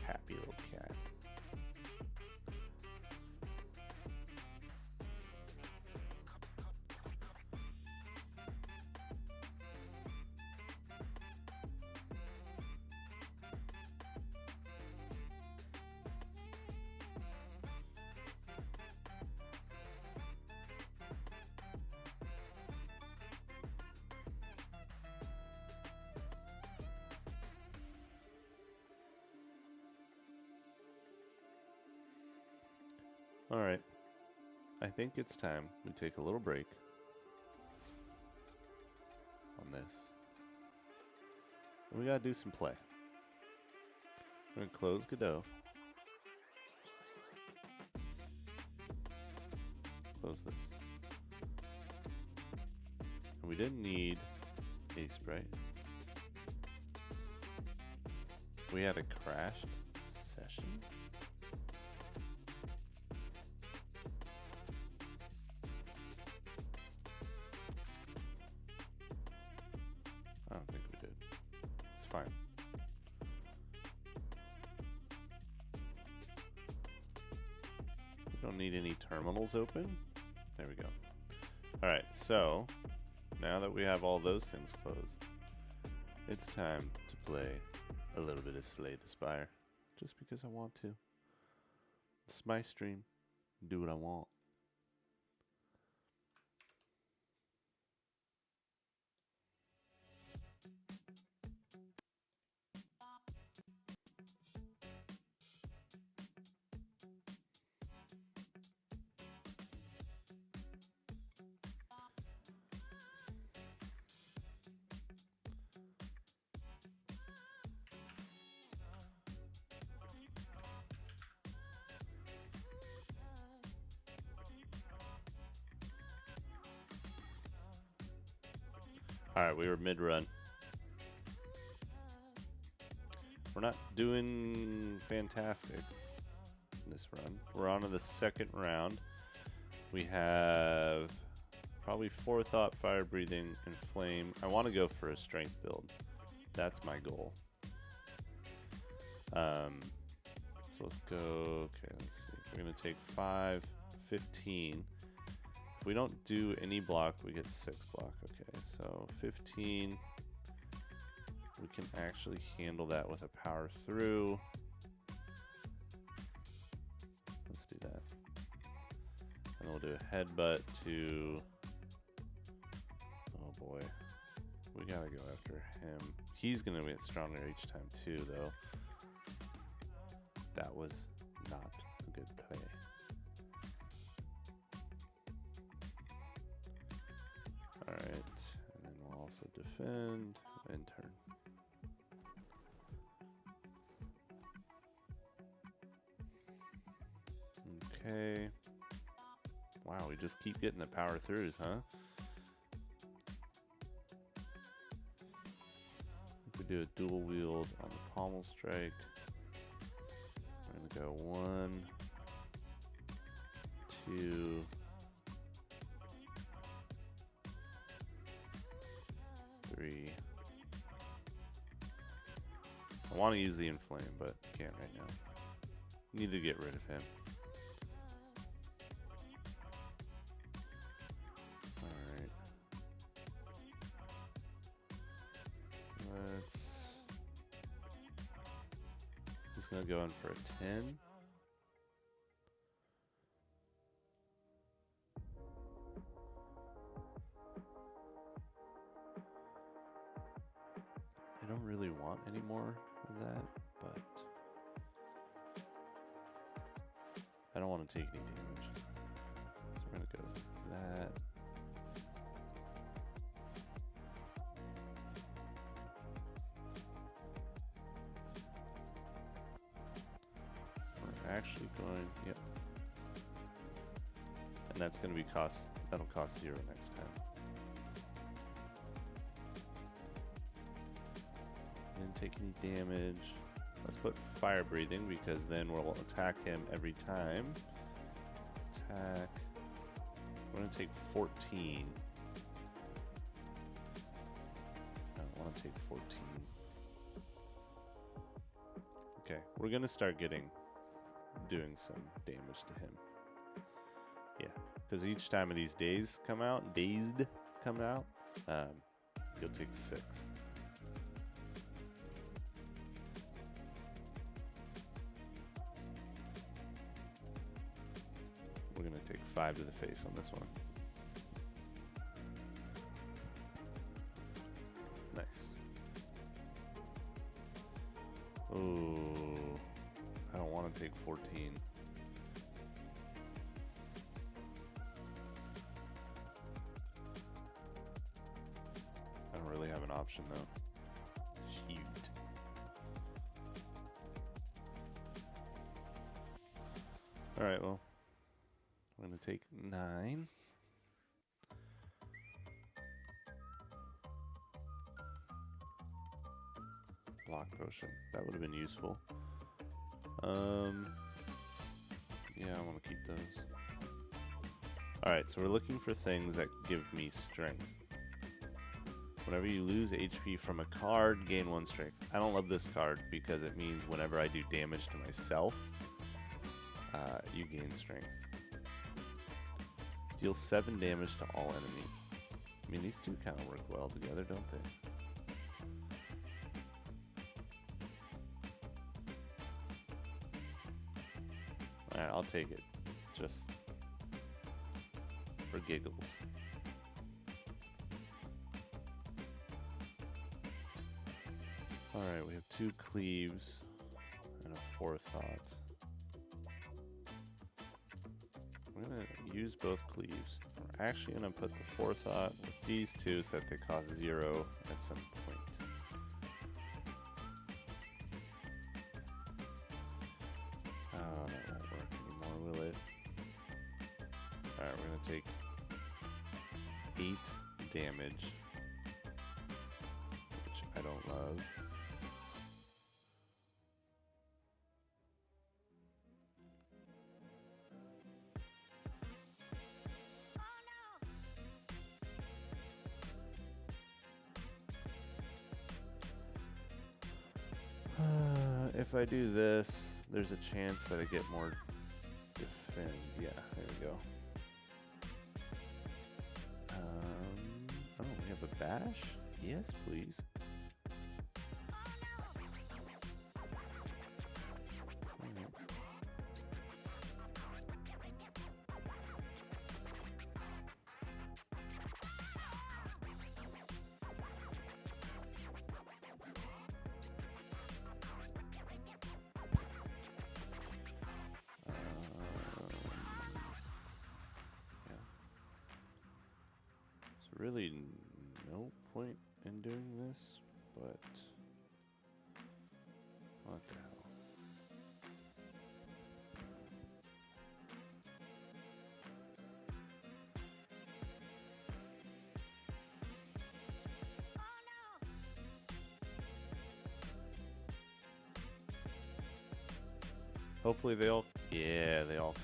happy little cat. Alright, I think it's time we take a little break on this. And we gotta do some play. We're gonna close Godot. Close this. And we didn't need a sprite. We had a crashed session. I don't think we did. It's fine. We don't need any terminals open. There we go. Alright, so now that we have all those things closed, it's time to play a little bit of Slay the Spire. Just because I want to. It's my stream. Do what I want. Alright, we were mid-run. We're not doing fantastic in this run. We're on to the second round. We have probably Forethought, Fire Breathing, and Flame. I want to go for a Strength build. That's my goal. So let's go. Okay, let's see. We're going to take 5, 15. If we don't do any block, we get 6 block. Okay, so 15. We can actually handle that with a power through. Let's do that. And we'll do a headbutt to... Oh boy. We gotta go after him. He's gonna get stronger each time too, though. That was not a good play. Alright, and then we'll also defend and turn. Okay. Wow, we just keep getting the power throughs, huh? If we do a dual wield on the pommel strike, we're gonna go 1, 2, 3. I want to use the Inflame, but can't right now. Need to get rid of him. Alright. Let's... Just gonna go in for a 10. I don't really want any more of that, but I don't want to take any damage. So we're gonna go with that. We're actually going, yep. And that's gonna be that'll cost 0 next time. Didn't take any damage. Let's put Fire Breathing because then we'll attack him every time. Attack. we're going to take 14. I don't want to take 14. Okay, we're going to start doing some damage to him. Yeah, because each time of these dazed come out, you'll take 6. We're going to take 5 to the face on this one. Nice. Oh, I don't want to take 14. I don't really have an option though. Shoot. Alright, well, I'm going to take 9. Block potion. That would have been useful. Yeah, I want to keep those. Alright, so we're looking for things that give me strength. Whenever you lose HP from a card, gain 1 strength. I don't love this card because it means whenever I do damage to myself, you gain strength. Deal 7 damage to all enemies. I mean, these two kind of work well together, don't they? Alright, I'll take it. Just for giggles. Alright, we have 2 cleaves and a forethought. I'm going to use both cleaves. We're actually going to put the forethought with these 2 so that they cost 0 at some point. Oh, that won't work anymore, will it? Alright, we're going to take 8 damage, which I don't love. If I do this, there's a chance that I get more defend. Yeah, there we go. Oh, we have a bash? Yes, please. Really no point in doing this, but what the hell? Hopefully they all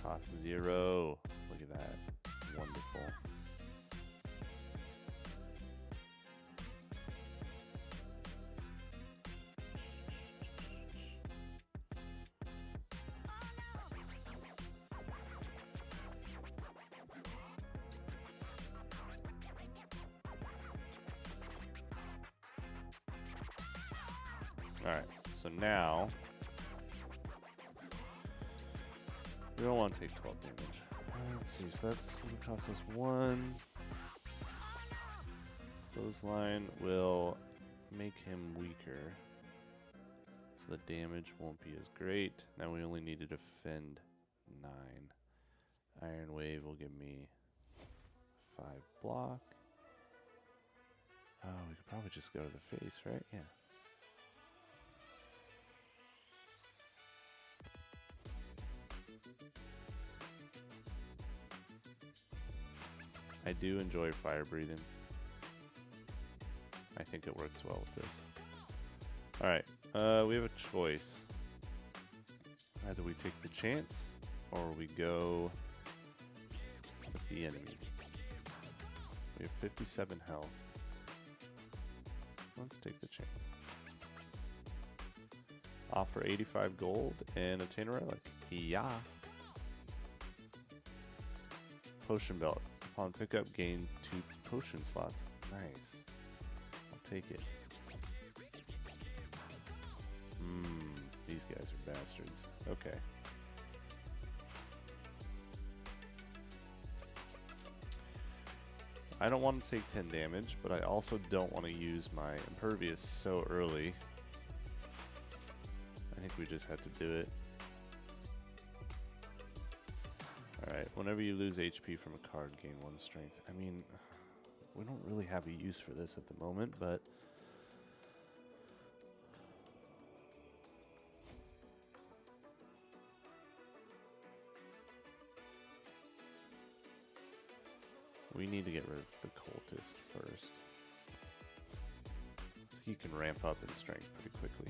cost 0. Look at that. Wonderful. Alright, so now we don't want to take 12 damage. Let's see, so that's going to cost us 1. Clothesline will make him weaker, so the damage won't be as great. Now we only need to defend 9. Iron Wave will give me 5 block. Oh, we could probably just go to the face, right? Yeah. I do enjoy fire breathing. I think it works well with this. Alright, we have a choice. Either we take the chance, or we go with the enemy. We have 57 health. Let's take the chance. Offer 85 gold and obtain a relic. Yeah. Potion belt. Upon pickup, gain 2 potion slots. Nice. I'll take it. These guys are bastards. Okay. I don't want to take 10 damage, but I also don't want to use my impervious so early. I think we just had to do it. Alright, whenever you lose HP from a card, gain 1 strength. I mean, we don't really have a use for this at the moment, but... we need to get rid of the cultist first. So he can ramp up in strength pretty quickly.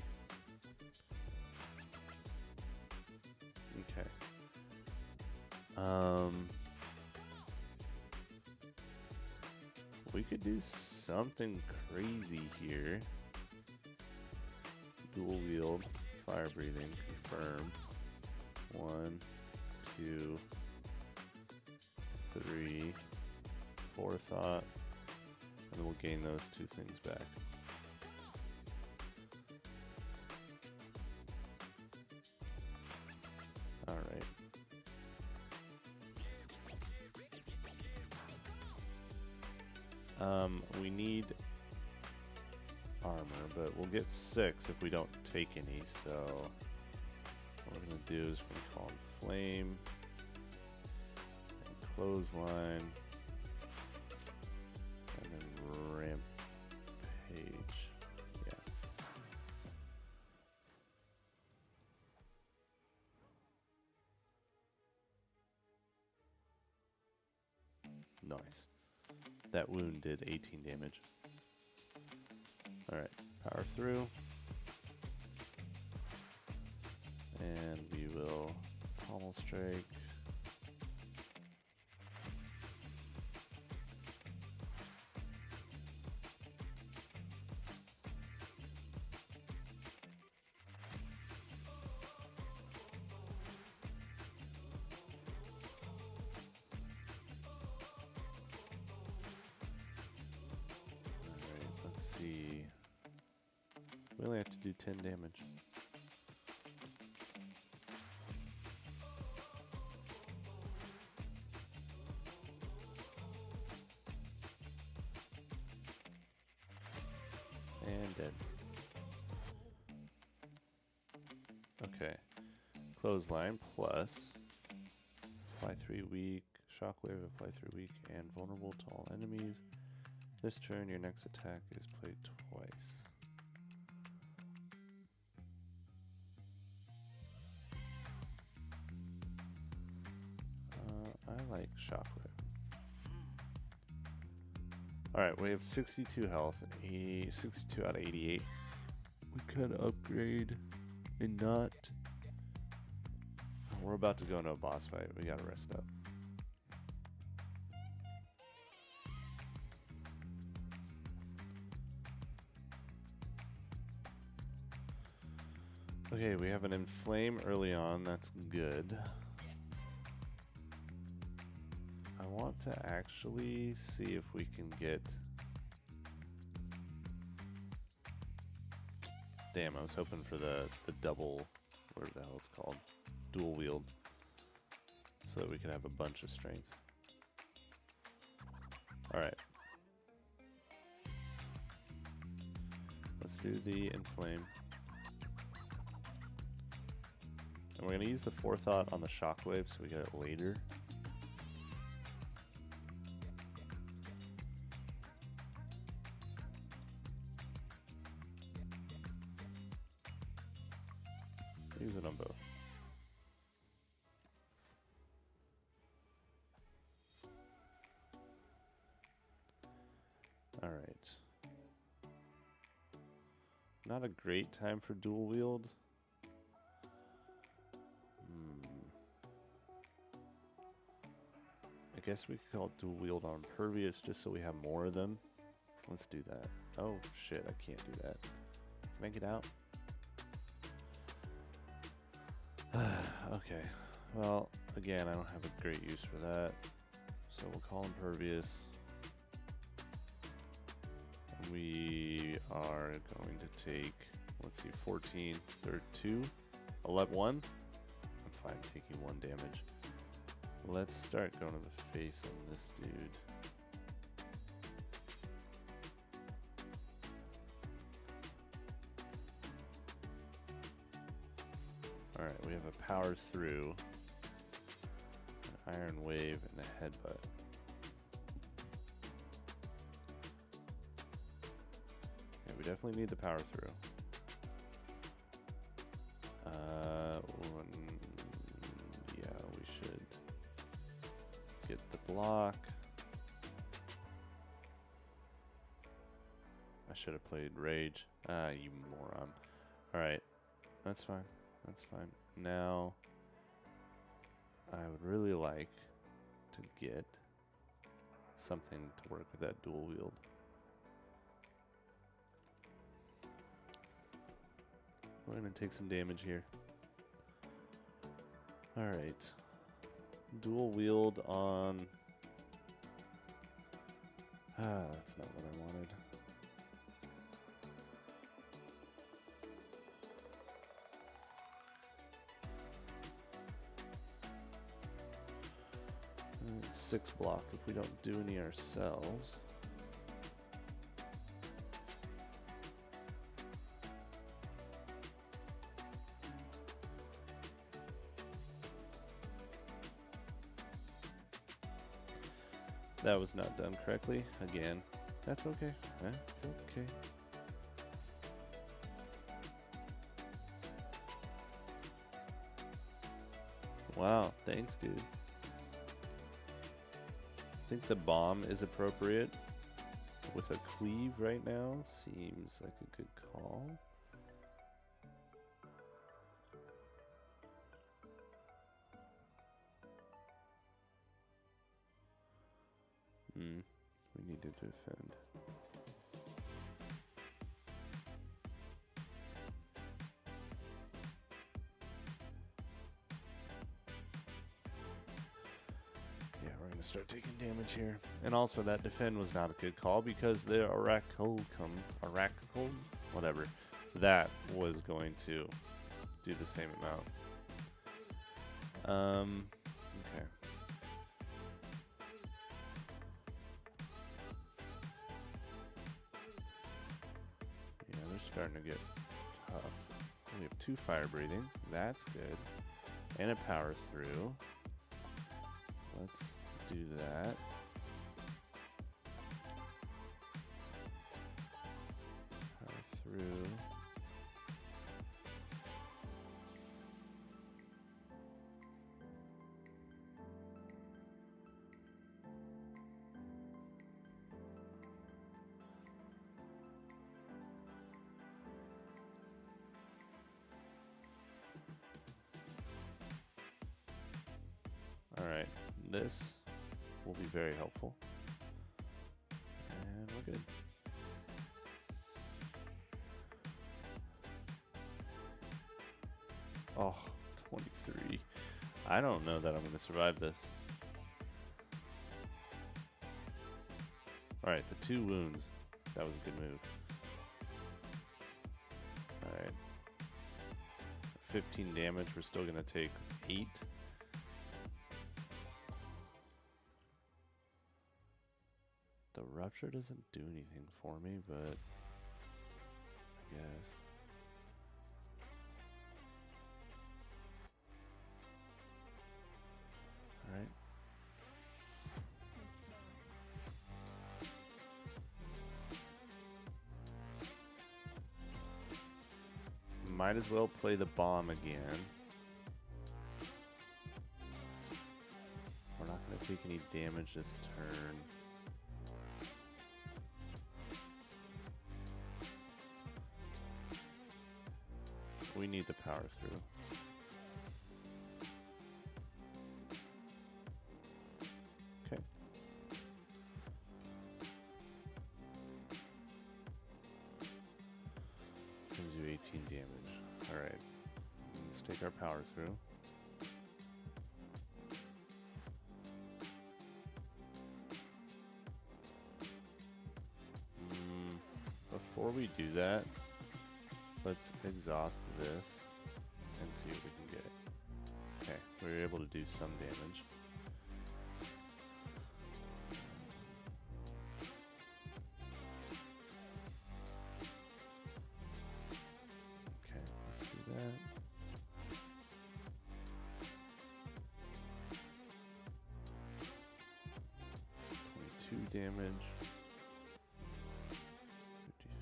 Okay. We could do something crazy here. Dual wield, fire breathing, confirm. 1, 2, 3, forethought, and we'll gain those 2 things back. Alright. We need armor, but we'll get 6 if we don't take any, so what we're going to do is we're going to call him Flame and Clothesline. Nice. That wound did 18 damage. Alright, power through. And we will pommel strike. See, we only have to do 10 damage. And dead. Okay. Clothesline plus apply 3 weak, shockwave, apply 3 weak, and vulnerable to all enemies. This turn, your next attack is played twice. I like Shockwave. Alright, we have 62 health, 62 out of 88. We could upgrade and not. We're about to go into a boss fight. We gotta rest up. Okay, we have an Inflame early on. That's good. I want to actually see if we can get... Damn, I was hoping for the double, whatever the hell it's called, dual wield, so that we could have a bunch of strength. Alright. Let's do the Inflame. And we're going to use the Forethought on the Shockwave so we get it later. Use it on both. Alright. Not a great time for dual wield. It guess we could call it dual wield on Impervious just so we have more of them. Let's do that. Oh shit, I can't do that. Can I get out? Okay. Well, again, I don't have a great use for that. So we'll call Impervious. We are going to take, let's see, 14, 32, 11, 1. I'm fine taking 1 damage. Let's start going to the face on this dude. Alright, we have a power through, an iron wave, and a headbutt. Yeah, we definitely need the power through. Yeah, we should get the block. I should have played Rage. Ah, you moron. Alright, that's fine. That's fine. Now, I would really like to get something to work with that dual wield. We're going to take some damage here. Alright. Dual wield on... that's not what I wanted. It's 6 block if we don't do any ourselves. That was not done correctly. Again, that's okay. That's okay. Wow, thanks, dude. I think the bomb is appropriate with a cleave right now. Seems like a good call. We need to defend. Yeah, we're going to start taking damage here. And also that defend was not a good call because the Oracle, whatever, that was going to do the same amount. Okay. Yeah, they're starting to get tough. We have 2 fire breathing. That's good. And a power through. Let's do that. Power through. Alright, this will be very helpful. And we're good. Oh, 23. I don't know that I'm going to survive this. Alright, the 2 wounds. That was a good move. Alright. 15 damage. We're still going to take 8. The rupture doesn't do anything for me, but I guess. All right. Might as well play the bomb again. We're not going to take any damage this turn. We need the power through. Okay. 18 damage. Alright. Let's take our power through. Before we do that, let's exhaust this and see what we can get. Okay, we were able to do some damage. Okay, let's do that. Damage,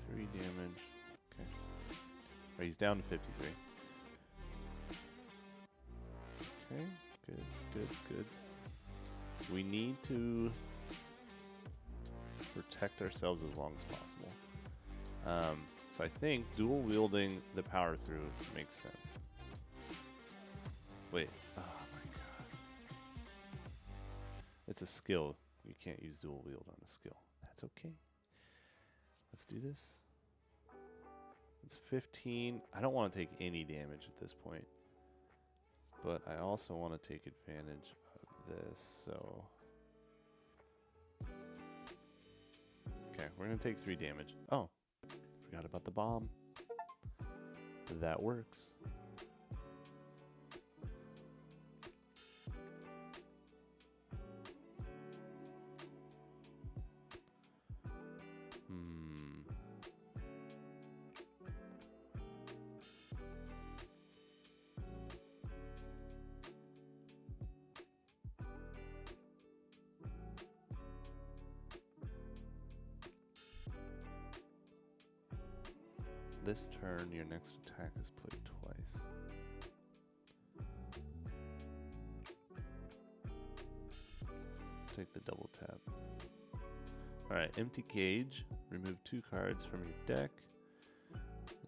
53 damage. Okay, oh, he's down to 53. Okay, good. We need to protect ourselves as long as possible. So I think dual wielding the power through makes sense. Wait, oh my god, it's a skill. You can't use dual wield on a skill. That's okay. Let's do this. It's 15. I don't want to take any damage at this point. But I also want to take advantage of this, so... Okay, we're going to take 3 damage. Oh, forgot about the bomb. That works. This turn, your next attack is played twice. Take the double tap. Alright, empty cage. Remove 2 cards from your deck.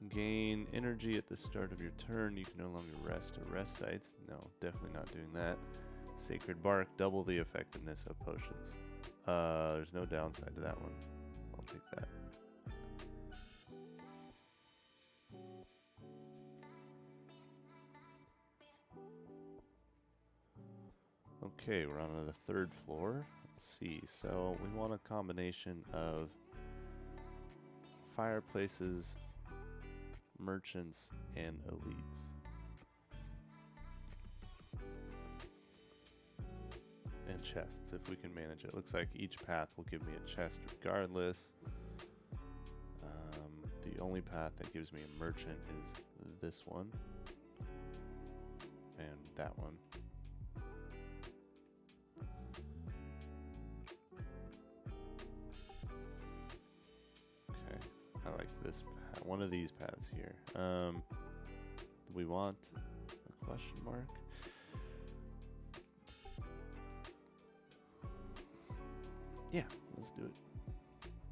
Gain energy at the start of your turn. You can no longer rest at rest sites. No, definitely not doing that. Sacred Bark, double the effectiveness of potions. There's no downside to that one. I'll take that. Okay, we're on to the 3rd floor. Let's see. So we want a combination of fireplaces, merchants, and elites. And chests, if we can manage it. Looks like each path will give me a chest regardless. The only path that gives me a merchant is this one. And that one. Okay, I like this path. One of these paths here. We want a question mark. Yeah, let's do it.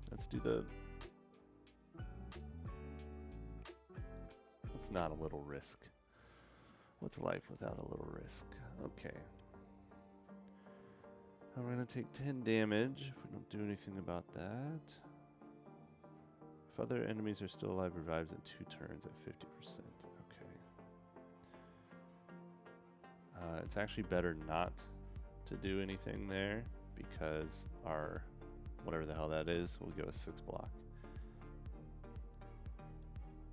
Let's do the... It's not a little risk. What's life without a little risk? Okay. We're going to take 10 damage if we don't do anything about that. If other enemies are still alive, revives in 2 turns at 50%. Okay. It's actually better not to do anything there because our, whatever the hell that is, will give us 6 block.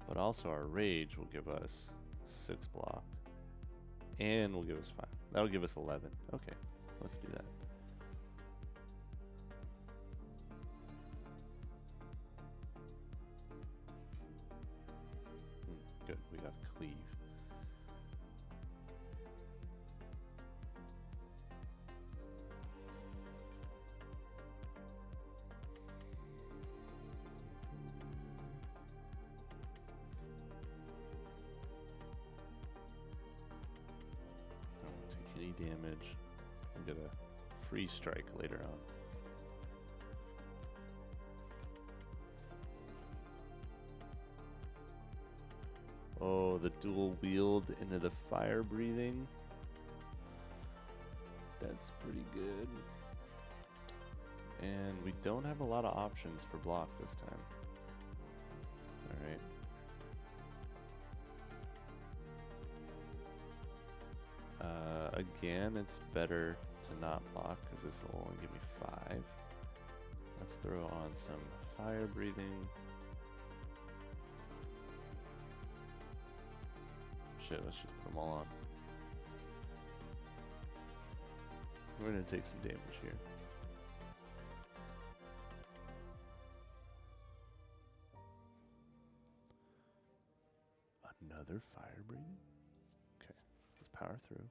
But also our rage will give us 6 block. And will give us 5. That'll give us 11. Okay, let's do that. Good, we got cleave. Any damage. I'll get a free strike later on. Oh, the dual wield into the fire breathing. That's pretty good. And we don't have a lot of options for block this time. Alright. Again, it's better to not block because this will only give me 5. Let's throw on some fire breathing. Shit, let's just put them all on. We're gonna take some damage here. Another fire breathing? Okay, let's power through.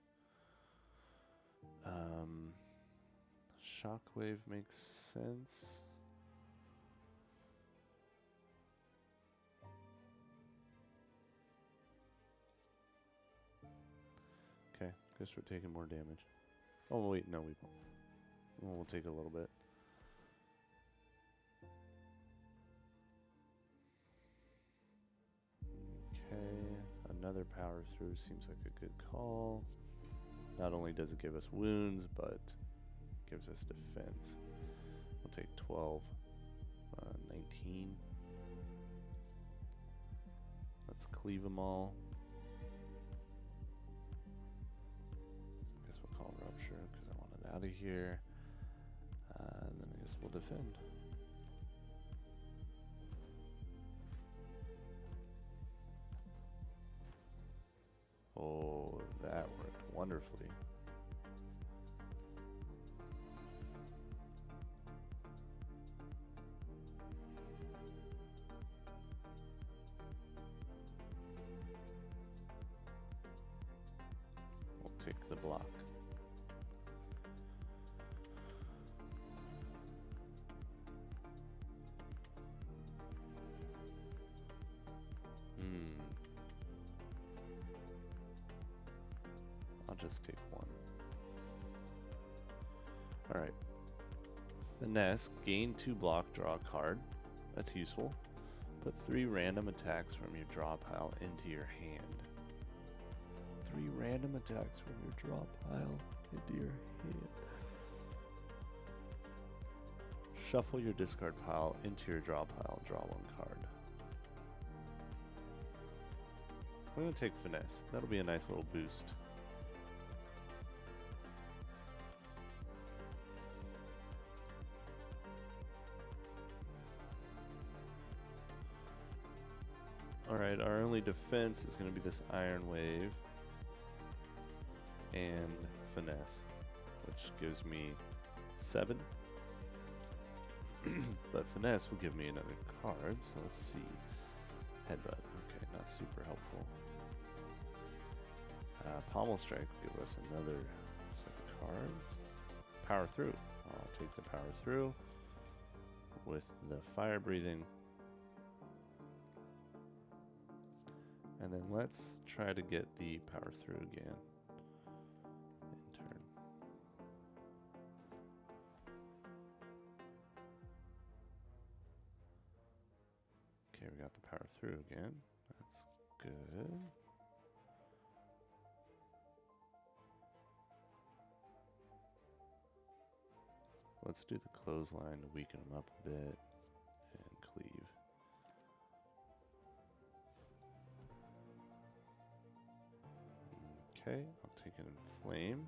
Shockwave makes sense. Okay, guess we're taking more damage. Oh wait, no, we won't. We'll take a little bit. Okay, another power through seems like a good call. Not only does it give us wounds, but gives us defense. We'll take 12, 19. Let's cleave them all. I guess we'll call Rupture because I want it out of here. And then I guess we'll defend. Oh, that worked wonderfully. We'll take the block. I'll just take one. Alright. Finesse, gain 2 block, draw a card. That's useful. Put 3 random attacks from your draw pile into your hand. 3 random attacks from your draw pile into your hand. Shuffle your discard pile into your draw pile, draw 1 card. I'm going to take Finesse. That'll be a nice little boost. Alright, our only defense is going to be this Iron Wave and Finesse, which gives me 7. But Finesse will give me another card, so let's see. Headbutt, okay, not super helpful. Pommel Strike will give us another set of cards. Power Through, I'll take the Power Through with the Fire Breathing. And then let's try to get the Power Through again in turn. Okay, we got the Power Through again. That's good. Let's do the Clothesline to weaken them up a bit and cleave. Okay, I'll take an Inflame.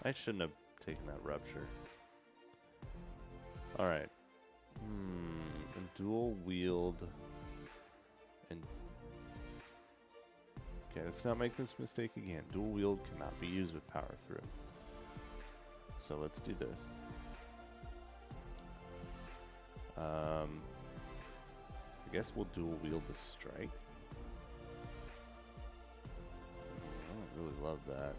I shouldn't have taken that Rupture. Alright. Dual wield. And okay, let's not make this mistake again. Dual wield cannot be used with Power Through. So let's do this. I guess we'll dual wield the Strike. I really love that.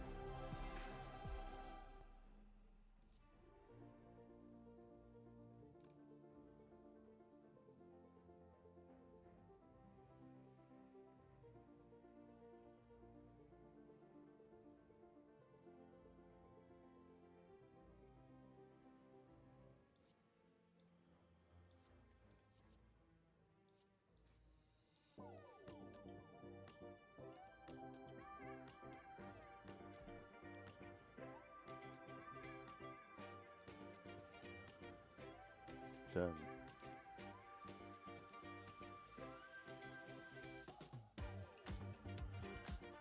done.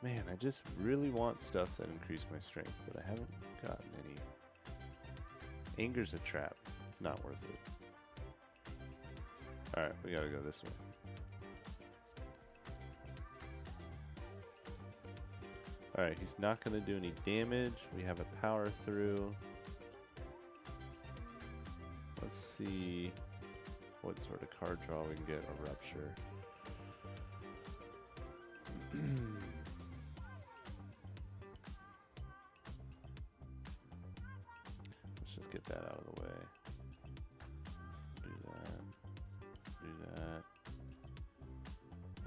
Man, I just really want stuff that increase my strength, but I haven't gotten any. Anger's a trap. It's not worth it. Alright, we gotta go this way. Alright, he's not gonna do any damage. We have a power through. Let's see what sort of card draw we can get. A rupture. Let's just get that out of the way. Do that. Do that.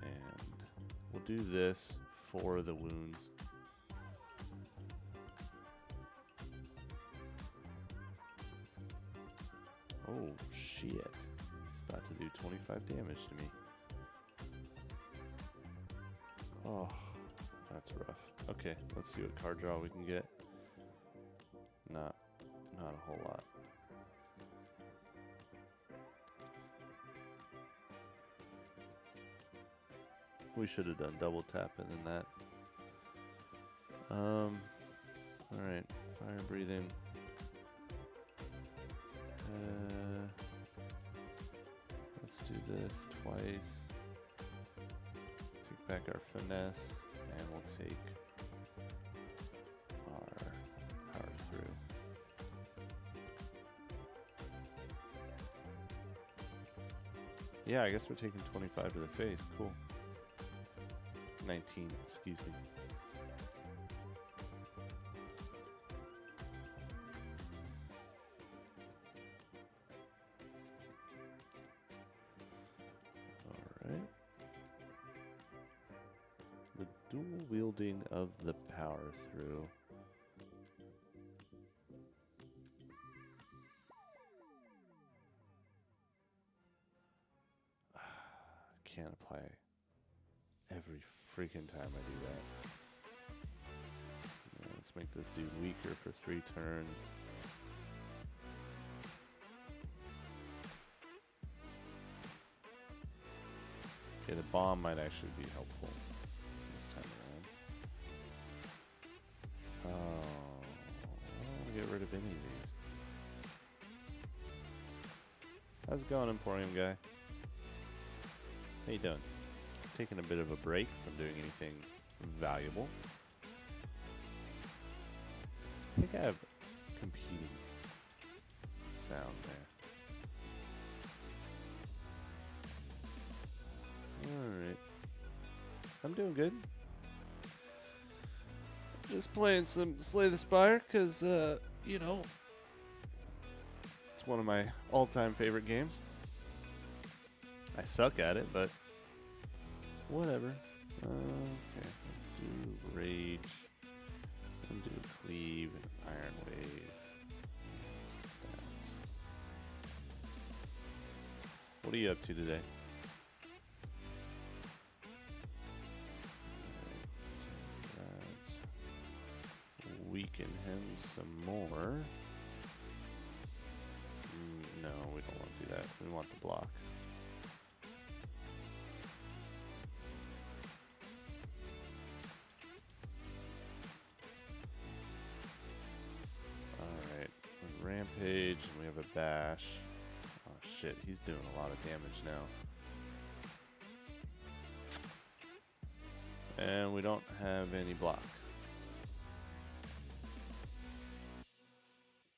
And we'll do this for the wounds. Oh shit. He's about to do 25 damage to me. Oh, that's rough. Okay, let's see what card draw we can get. Not a whole lot. We should have done double tapping than that. Alright, fire breathing. Let's do this twice. Take back our finesse, and we'll take our power through. Yeah, I guess we're taking 25 to the face. Cool. 19, excuse me. Alright. The dual wielding of the power through. Can't apply every freaking time I do that. Let's make this dude weaker for 3 turns. Okay, the bomb might actually be helpful this time around. Oh, I don't want to get rid of any of these. How's it going, Emporium guy? How you doing? Taking a bit of a break from doing anything valuable. I think I have competing sound there. Alright. I'm doing good. Just playing some Slay the Spire because, you know, it's one of my all-time favorite games. I suck at it, but whatever. Okay, let's do Rage. And do Cleave and Iron Wave. That. What are you up to today? Weaken him some more. No, we don't want to do that. We want the block. Rampage, and we have a bash. Oh shit, he's doing a lot of damage now. And we don't have any block.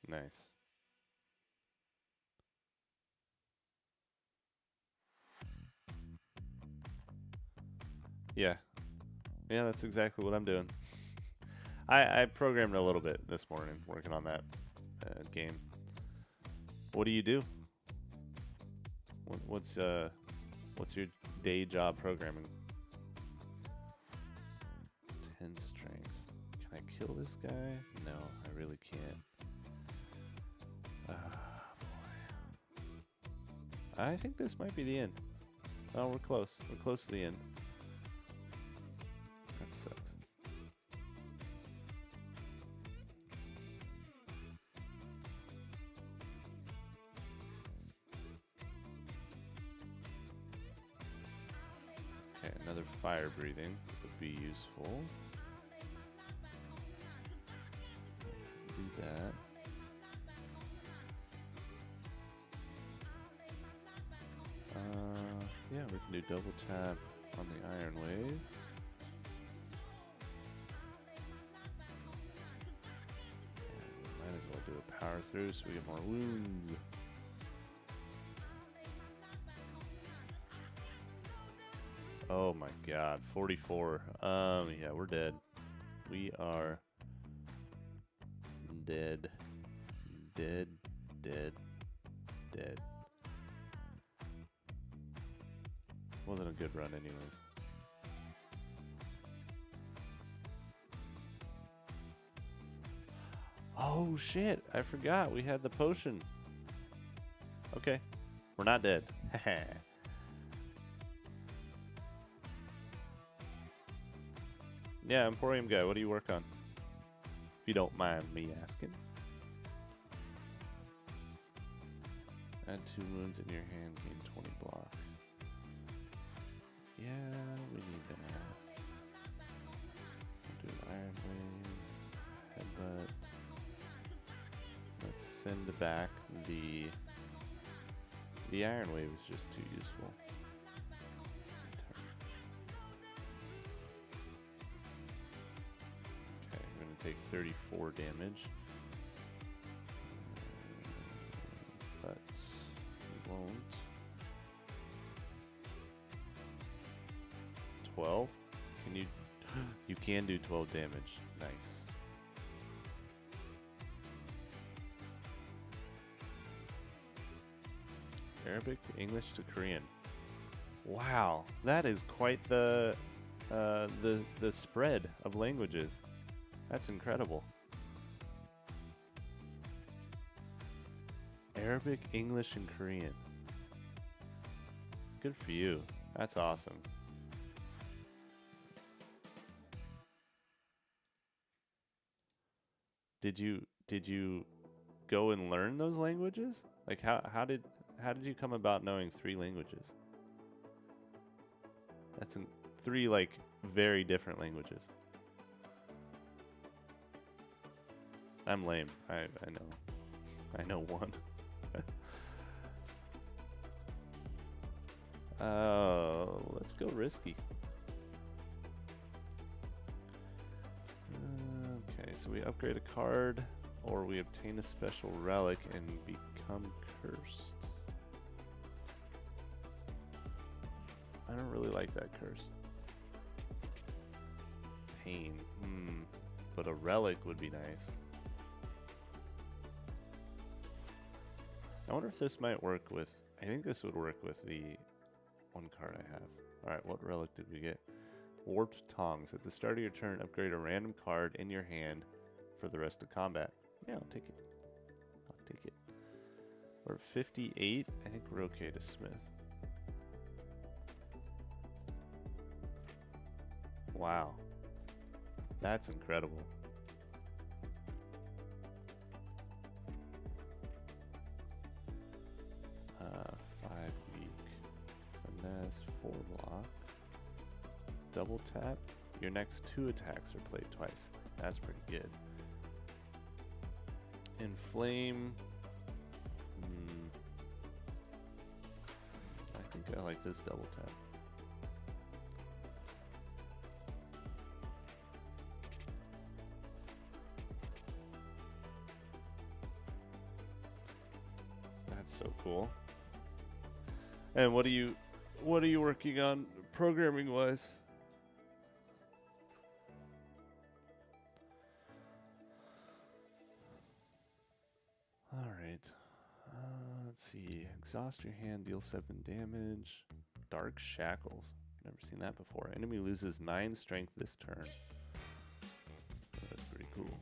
Nice. Yeah. Yeah, that's exactly what I'm doing. I programmed a little bit this morning, working on that game. What do you do? What's your day job programming? 10 strength. Can I kill this guy? No, I really can't. Boy. I think this might be the end. Oh, we're close. We're close to the end. That sucks. Another fire breathing would be useful. Let's do that. Yeah, we can do double tap on the Iron Wave. And might as well do a power through so we get more wounds. Oh my god, 44. Yeah, we're dead. We are dead. Dead, dead, dead. Wasn't a good run anyways. Oh shit, I forgot we had the potion. Okay, we're not dead. Yeah, Emporium guy, what do you work on? If you don't mind me asking. Add 2 wounds in your hand, gain 20 block. Yeah, we need that. We'll do an Iron Wave, Headbutt. Let's send back the Iron Wave is just too useful. Okay, we're gonna take 34 damage. But we won't. 12? Can you... You can do 12 damage. Nice. Arabic to English to Korean. Wow, that is quite the spread of languages. That's incredible. Arabic, English, and Korean. Good for you. That's awesome. Did you go and learn those languages? Like how did you come about knowing 3 languages? That's 3 like very different languages. I'm lame. I know. I know 1. Let's go risky. Okay, so we upgrade a card, or we obtain a special relic and become cursed. I don't really like that curse. Pain. But a relic would be nice. I wonder if this might work with... I think this would work with the 1 card I have. Alright, what relic did we get? Warped Tongs. At the start of your turn, upgrade a random card in your hand for the rest of combat. Yeah, I'll take it. I'll take it. We're at 58. I think we're okay to Smith. Wow. That's incredible. Finesse, 4 block. Double tap. Your next 2 attacks are played twice. That's pretty good. Inflame. I think I like this double tap. That's so cool. And what are you working on programming wise? All right. Let's see. Exhaust your hand, deal 7 damage. Dark Shackles. Never seen that before. Enemy loses 9 strength this turn. Oh, that's pretty cool.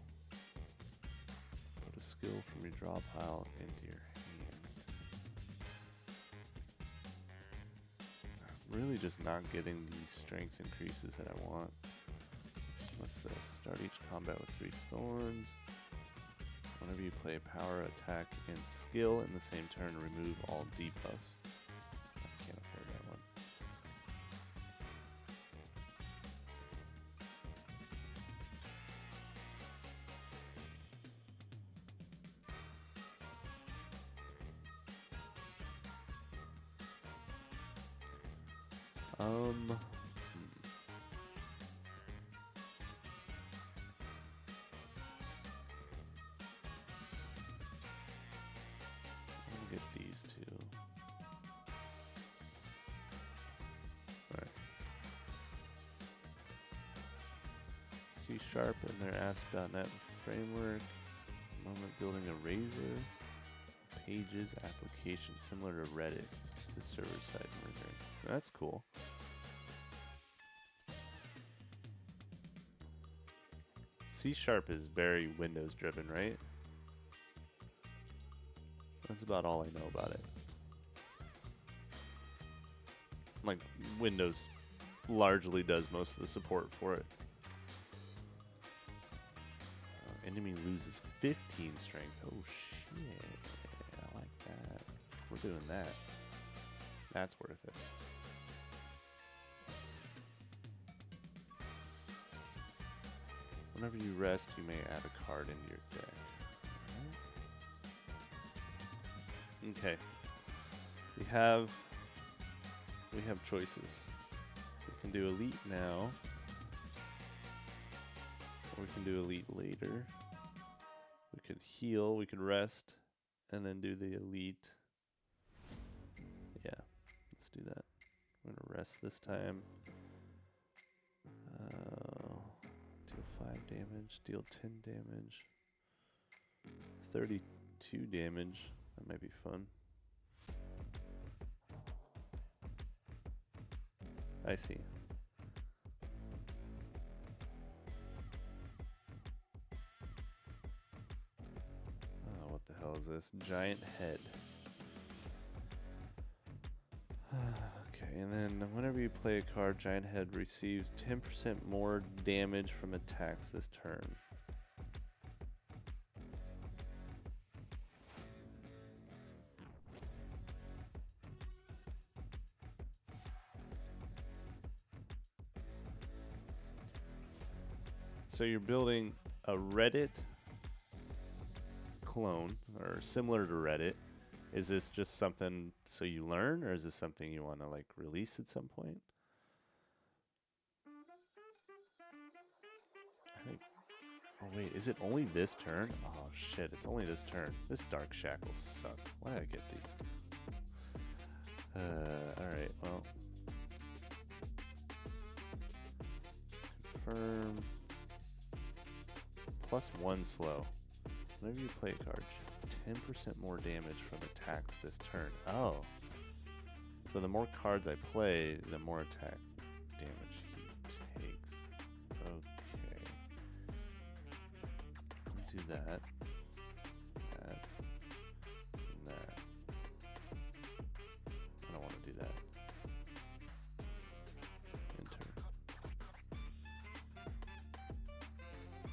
Put a skill from your draw pile into your hand. I'm really just not getting the strength increases that I want. What's this? Start each combat with 3 thorns. Whenever you play a power, attack, and skill in the same turn, remove all debuffs. I can't afford that one. Hmm. Let me get these two. Alright. C# and their ASP.NET framework. Moment building a Razor. Pages application similar to Reddit. It's a server-side rendering. That's cool. C# is very Windows driven, right? That's about all I know about it. Like, Windows largely does most of the support for it. Enemy loses 15 strength. Oh shit. I like that. We're doing that. That's worth it. Whenever you rest, you may add a card into your deck. Okay. We have choices. We can do elite now. Or we can do elite later. We could heal, we could rest, and then do the elite. Yeah, let's do that. We're gonna rest this time. Deal 5 damage, deal 10 damage. 32 damage. That might be fun. I see. What the hell is this? Giant head. Okay, and then whenever you play a card, Giant Head receives 10% more damage from attacks this turn. So you're building a Reddit clone, or similar to Reddit. Is this just something so you learn, or is this something you want to like release at some point? I think. Oh wait, is it only this turn? Oh shit, it's only this turn. This Dark Shackles suck. Why did I get these? Alright, well. Confirm. +1 slow. Whenever you play a card, 10% more damage from attacks this turn. Oh. So the more cards I play, the more attack damage he takes. Okay. Do that. That. And that. I don't want to do that.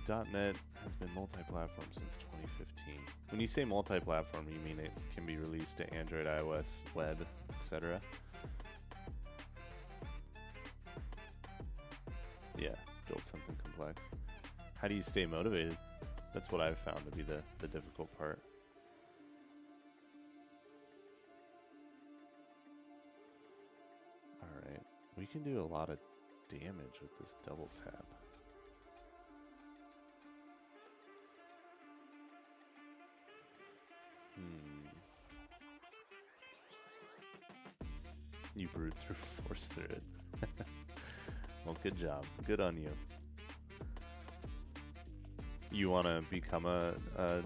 Enter. .NET has been multi-platform since 2015. When you say multi-platform, you mean it can be released to Android, iOS, web, etc.? Yeah, build something complex. How do you stay motivated? That's what I've found to be the difficult part. Alright, we can do a lot of damage with this double tap. You brute through force through it. Well, good job. Good on you. You want to become a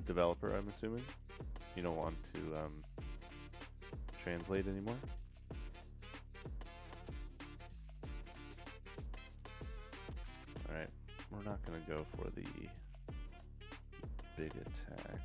developer, I'm assuming? You don't want to translate anymore? Alright, we're not going to go for the big attack.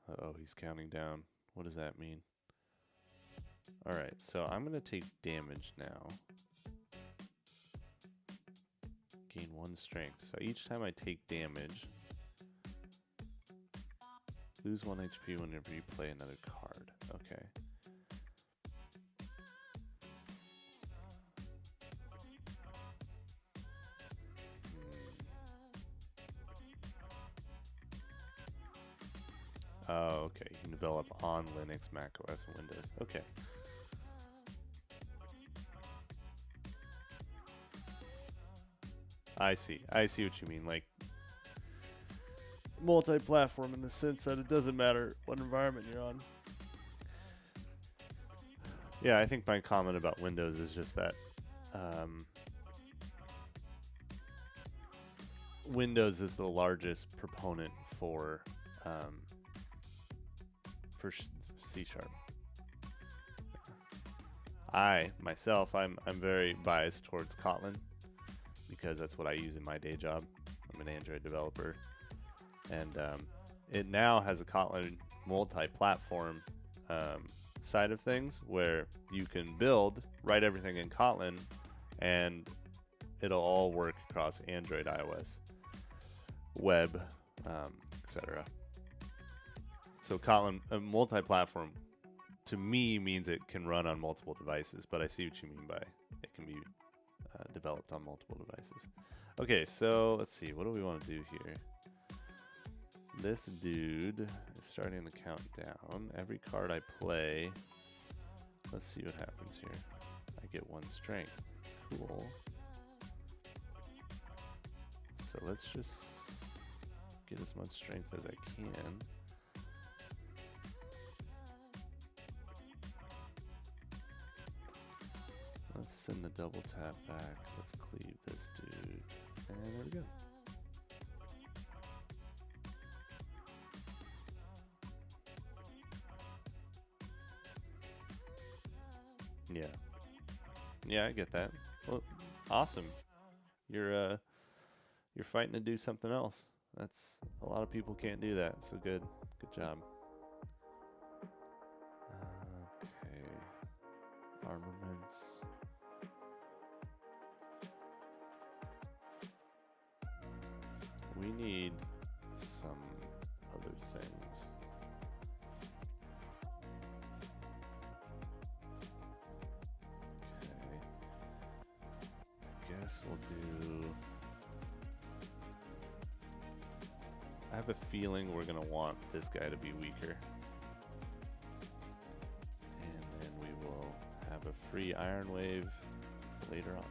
Uh-oh, he's counting down. What does that mean? Alright, so I'm going to take damage now. Gain 1 strength. So each time I take damage, Lose 1 HP whenever you play another card. Okay. Oh, okay. You can develop on Linux, Mac OS, and Windows. Okay. I see. I see what you mean. Like multi-platform in the sense that it doesn't matter what environment you're on. Yeah, I think my comment about Windows is just that Windows is the largest proponent for C#. I myself, I'm very biased towards Kotlin because that's what I use in my day job. I'm an Android developer, and it now has a Kotlin multi-platform side of things where you can write everything in Kotlin, and it'll all work across Android, iOS, web, etc. So Kotlin, multi-platform, to me means it can run on multiple devices, but I see what you mean by it can be developed on multiple devices. Okay, so let's see. What do we want to do here? This dude is starting to count down. Every card I play, let's see what happens here. I get 1 strength. Cool. So let's just get as much strength as I can. Let's send the double tap back. Let's cleave this dude. And there we go. Yeah. Yeah, I get that. Well, awesome. You're fighting to do something else. That's a lot of people can't do that. So good. Good job. Okay. Armaments. We need some other things. Okay. Guess we'll do... I have a feeling we're going to want this guy to be weaker. And then we will have a free Iron Wave later on.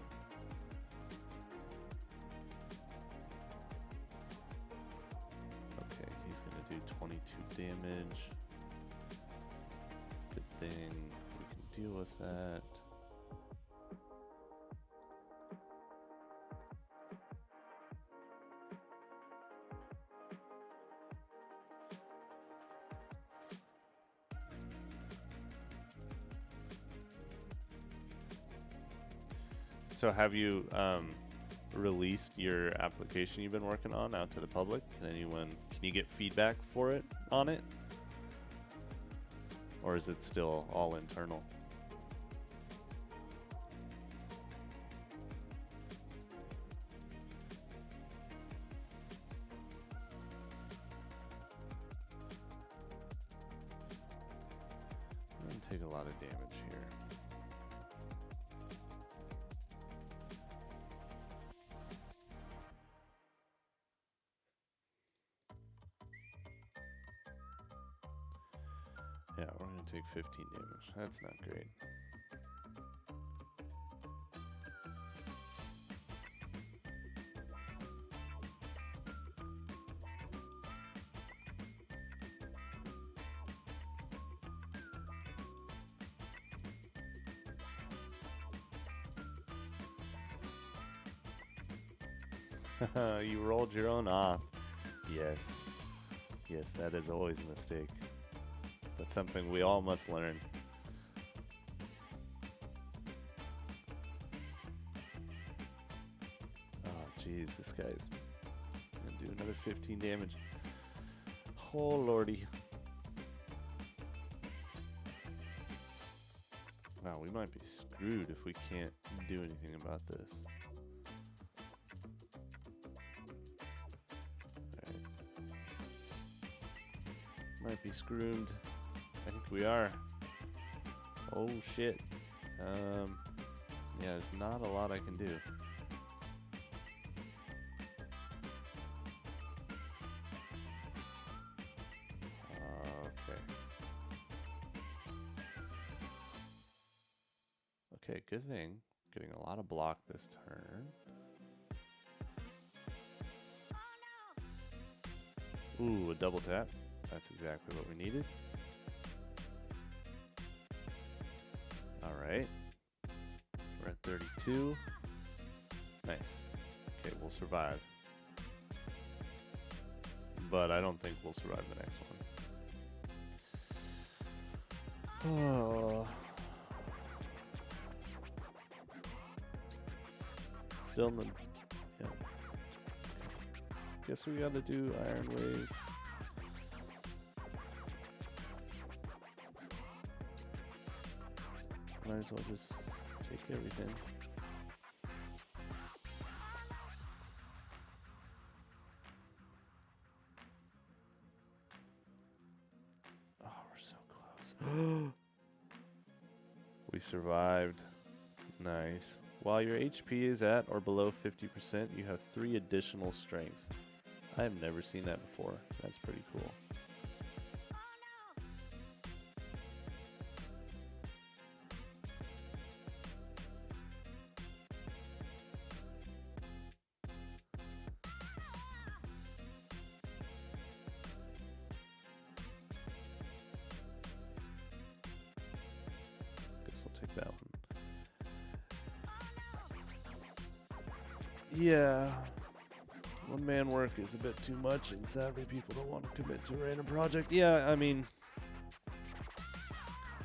Okay, he's going to do 22 damage. Good thing we can deal with that. So have you released your application you've been working on out to the public? Can you get feedback for it on it? Or is it still all internal? I'm gonna take a lot of damage here. Yeah, we're going to take 15 damage. That's not great. You rolled your own off. Yes. Yes, that is always a mistake. That's something we all must learn. Oh, jeez, this guy's gonna do another 15 damage. Oh, lordy. Wow, we might be screwed if we can't do anything about this. might be screwed. I think we are. Oh shit. Yeah, there's not a lot I can do. Okay. Okay, good thing. Getting a lot of block this turn. Ooh, a double tap. That's exactly what we needed. All right. We're at 32. Nice. Okay, we'll survive. But I don't think we'll survive the next one. Oh. Still in the... Yeah. Guess we gotta do Iron Wave. Might as well just take everything. Oh, we're so close. We survived. Nice. While your HP is at or below 50%, you have 3 additional strength. I have never seen that before. That's pretty cool. Guess I'll take that one. Yeah. One man work is a bit too much, and sadly people don't want to commit to a random project. Yeah, I mean,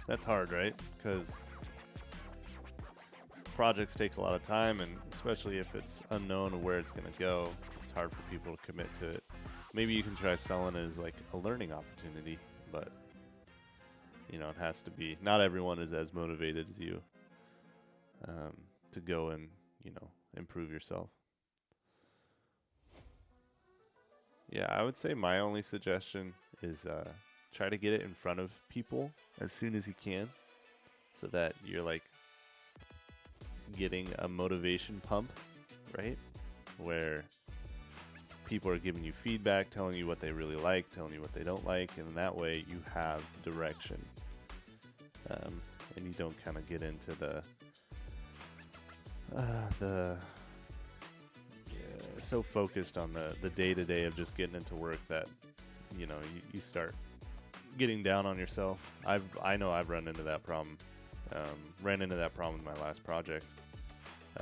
that's hard, right? Because projects take a lot of time, and especially if it's unknown where it's going to go, it's hard for people to commit to it. Maybe you can try selling it as like a learning opportunity, but you know, it has to be, not everyone is as motivated as you to go and, you know, improve yourself. Yeah, I would say my only suggestion is try to get it in front of people as soon as you can, so that you're like getting a motivation pump, right? Where people are giving you feedback, telling you what they really like, telling you what they don't like, and that way you have direction. And you don't kind of get into the so focused on the day-to-day of just getting into work that, you know, you start getting down on yourself. I know I've run into that problem. Ran into that problem with my last project,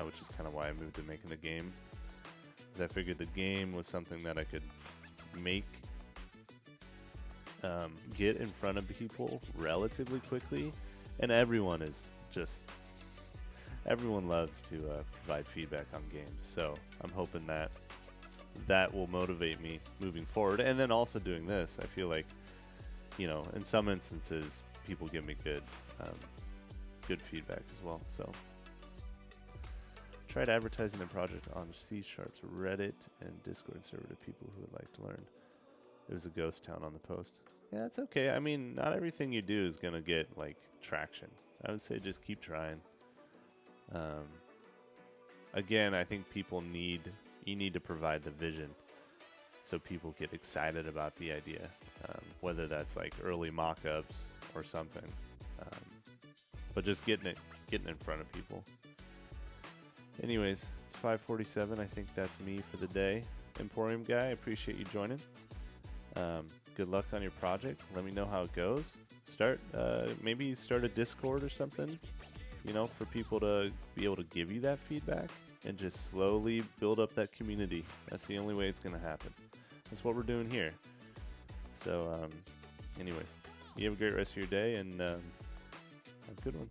which is kind of why I moved to making the game. Because I figured the game was something that I could make, get in front of people relatively quickly, and everyone loves to provide feedback on games. So I'm hoping that will motivate me moving forward. And then also doing this, I feel like, you know, in some instances, people give me good feedback as well. So tried advertising a project on C# Reddit and Discord server to people who would like to learn. There was a ghost town on the post. Yeah, that's okay. I mean, not everything you do is gonna get like traction. I would say just keep trying. Again, I think you need to provide the vision so people get excited about the idea, whether that's like early mock-ups or something, but just getting it in front of people. Anyways, it's 5:47. I think that's me for the day. Emporium guy, I appreciate you joining. Good luck on your project. Let me know how it goes. Maybe start a Discord or something, you know, for people to be able to give you that feedback and just slowly build up that community. That's the only way it's going to happen. That's what we're doing here. So, anyways, you have a great rest of your day, and have a good one.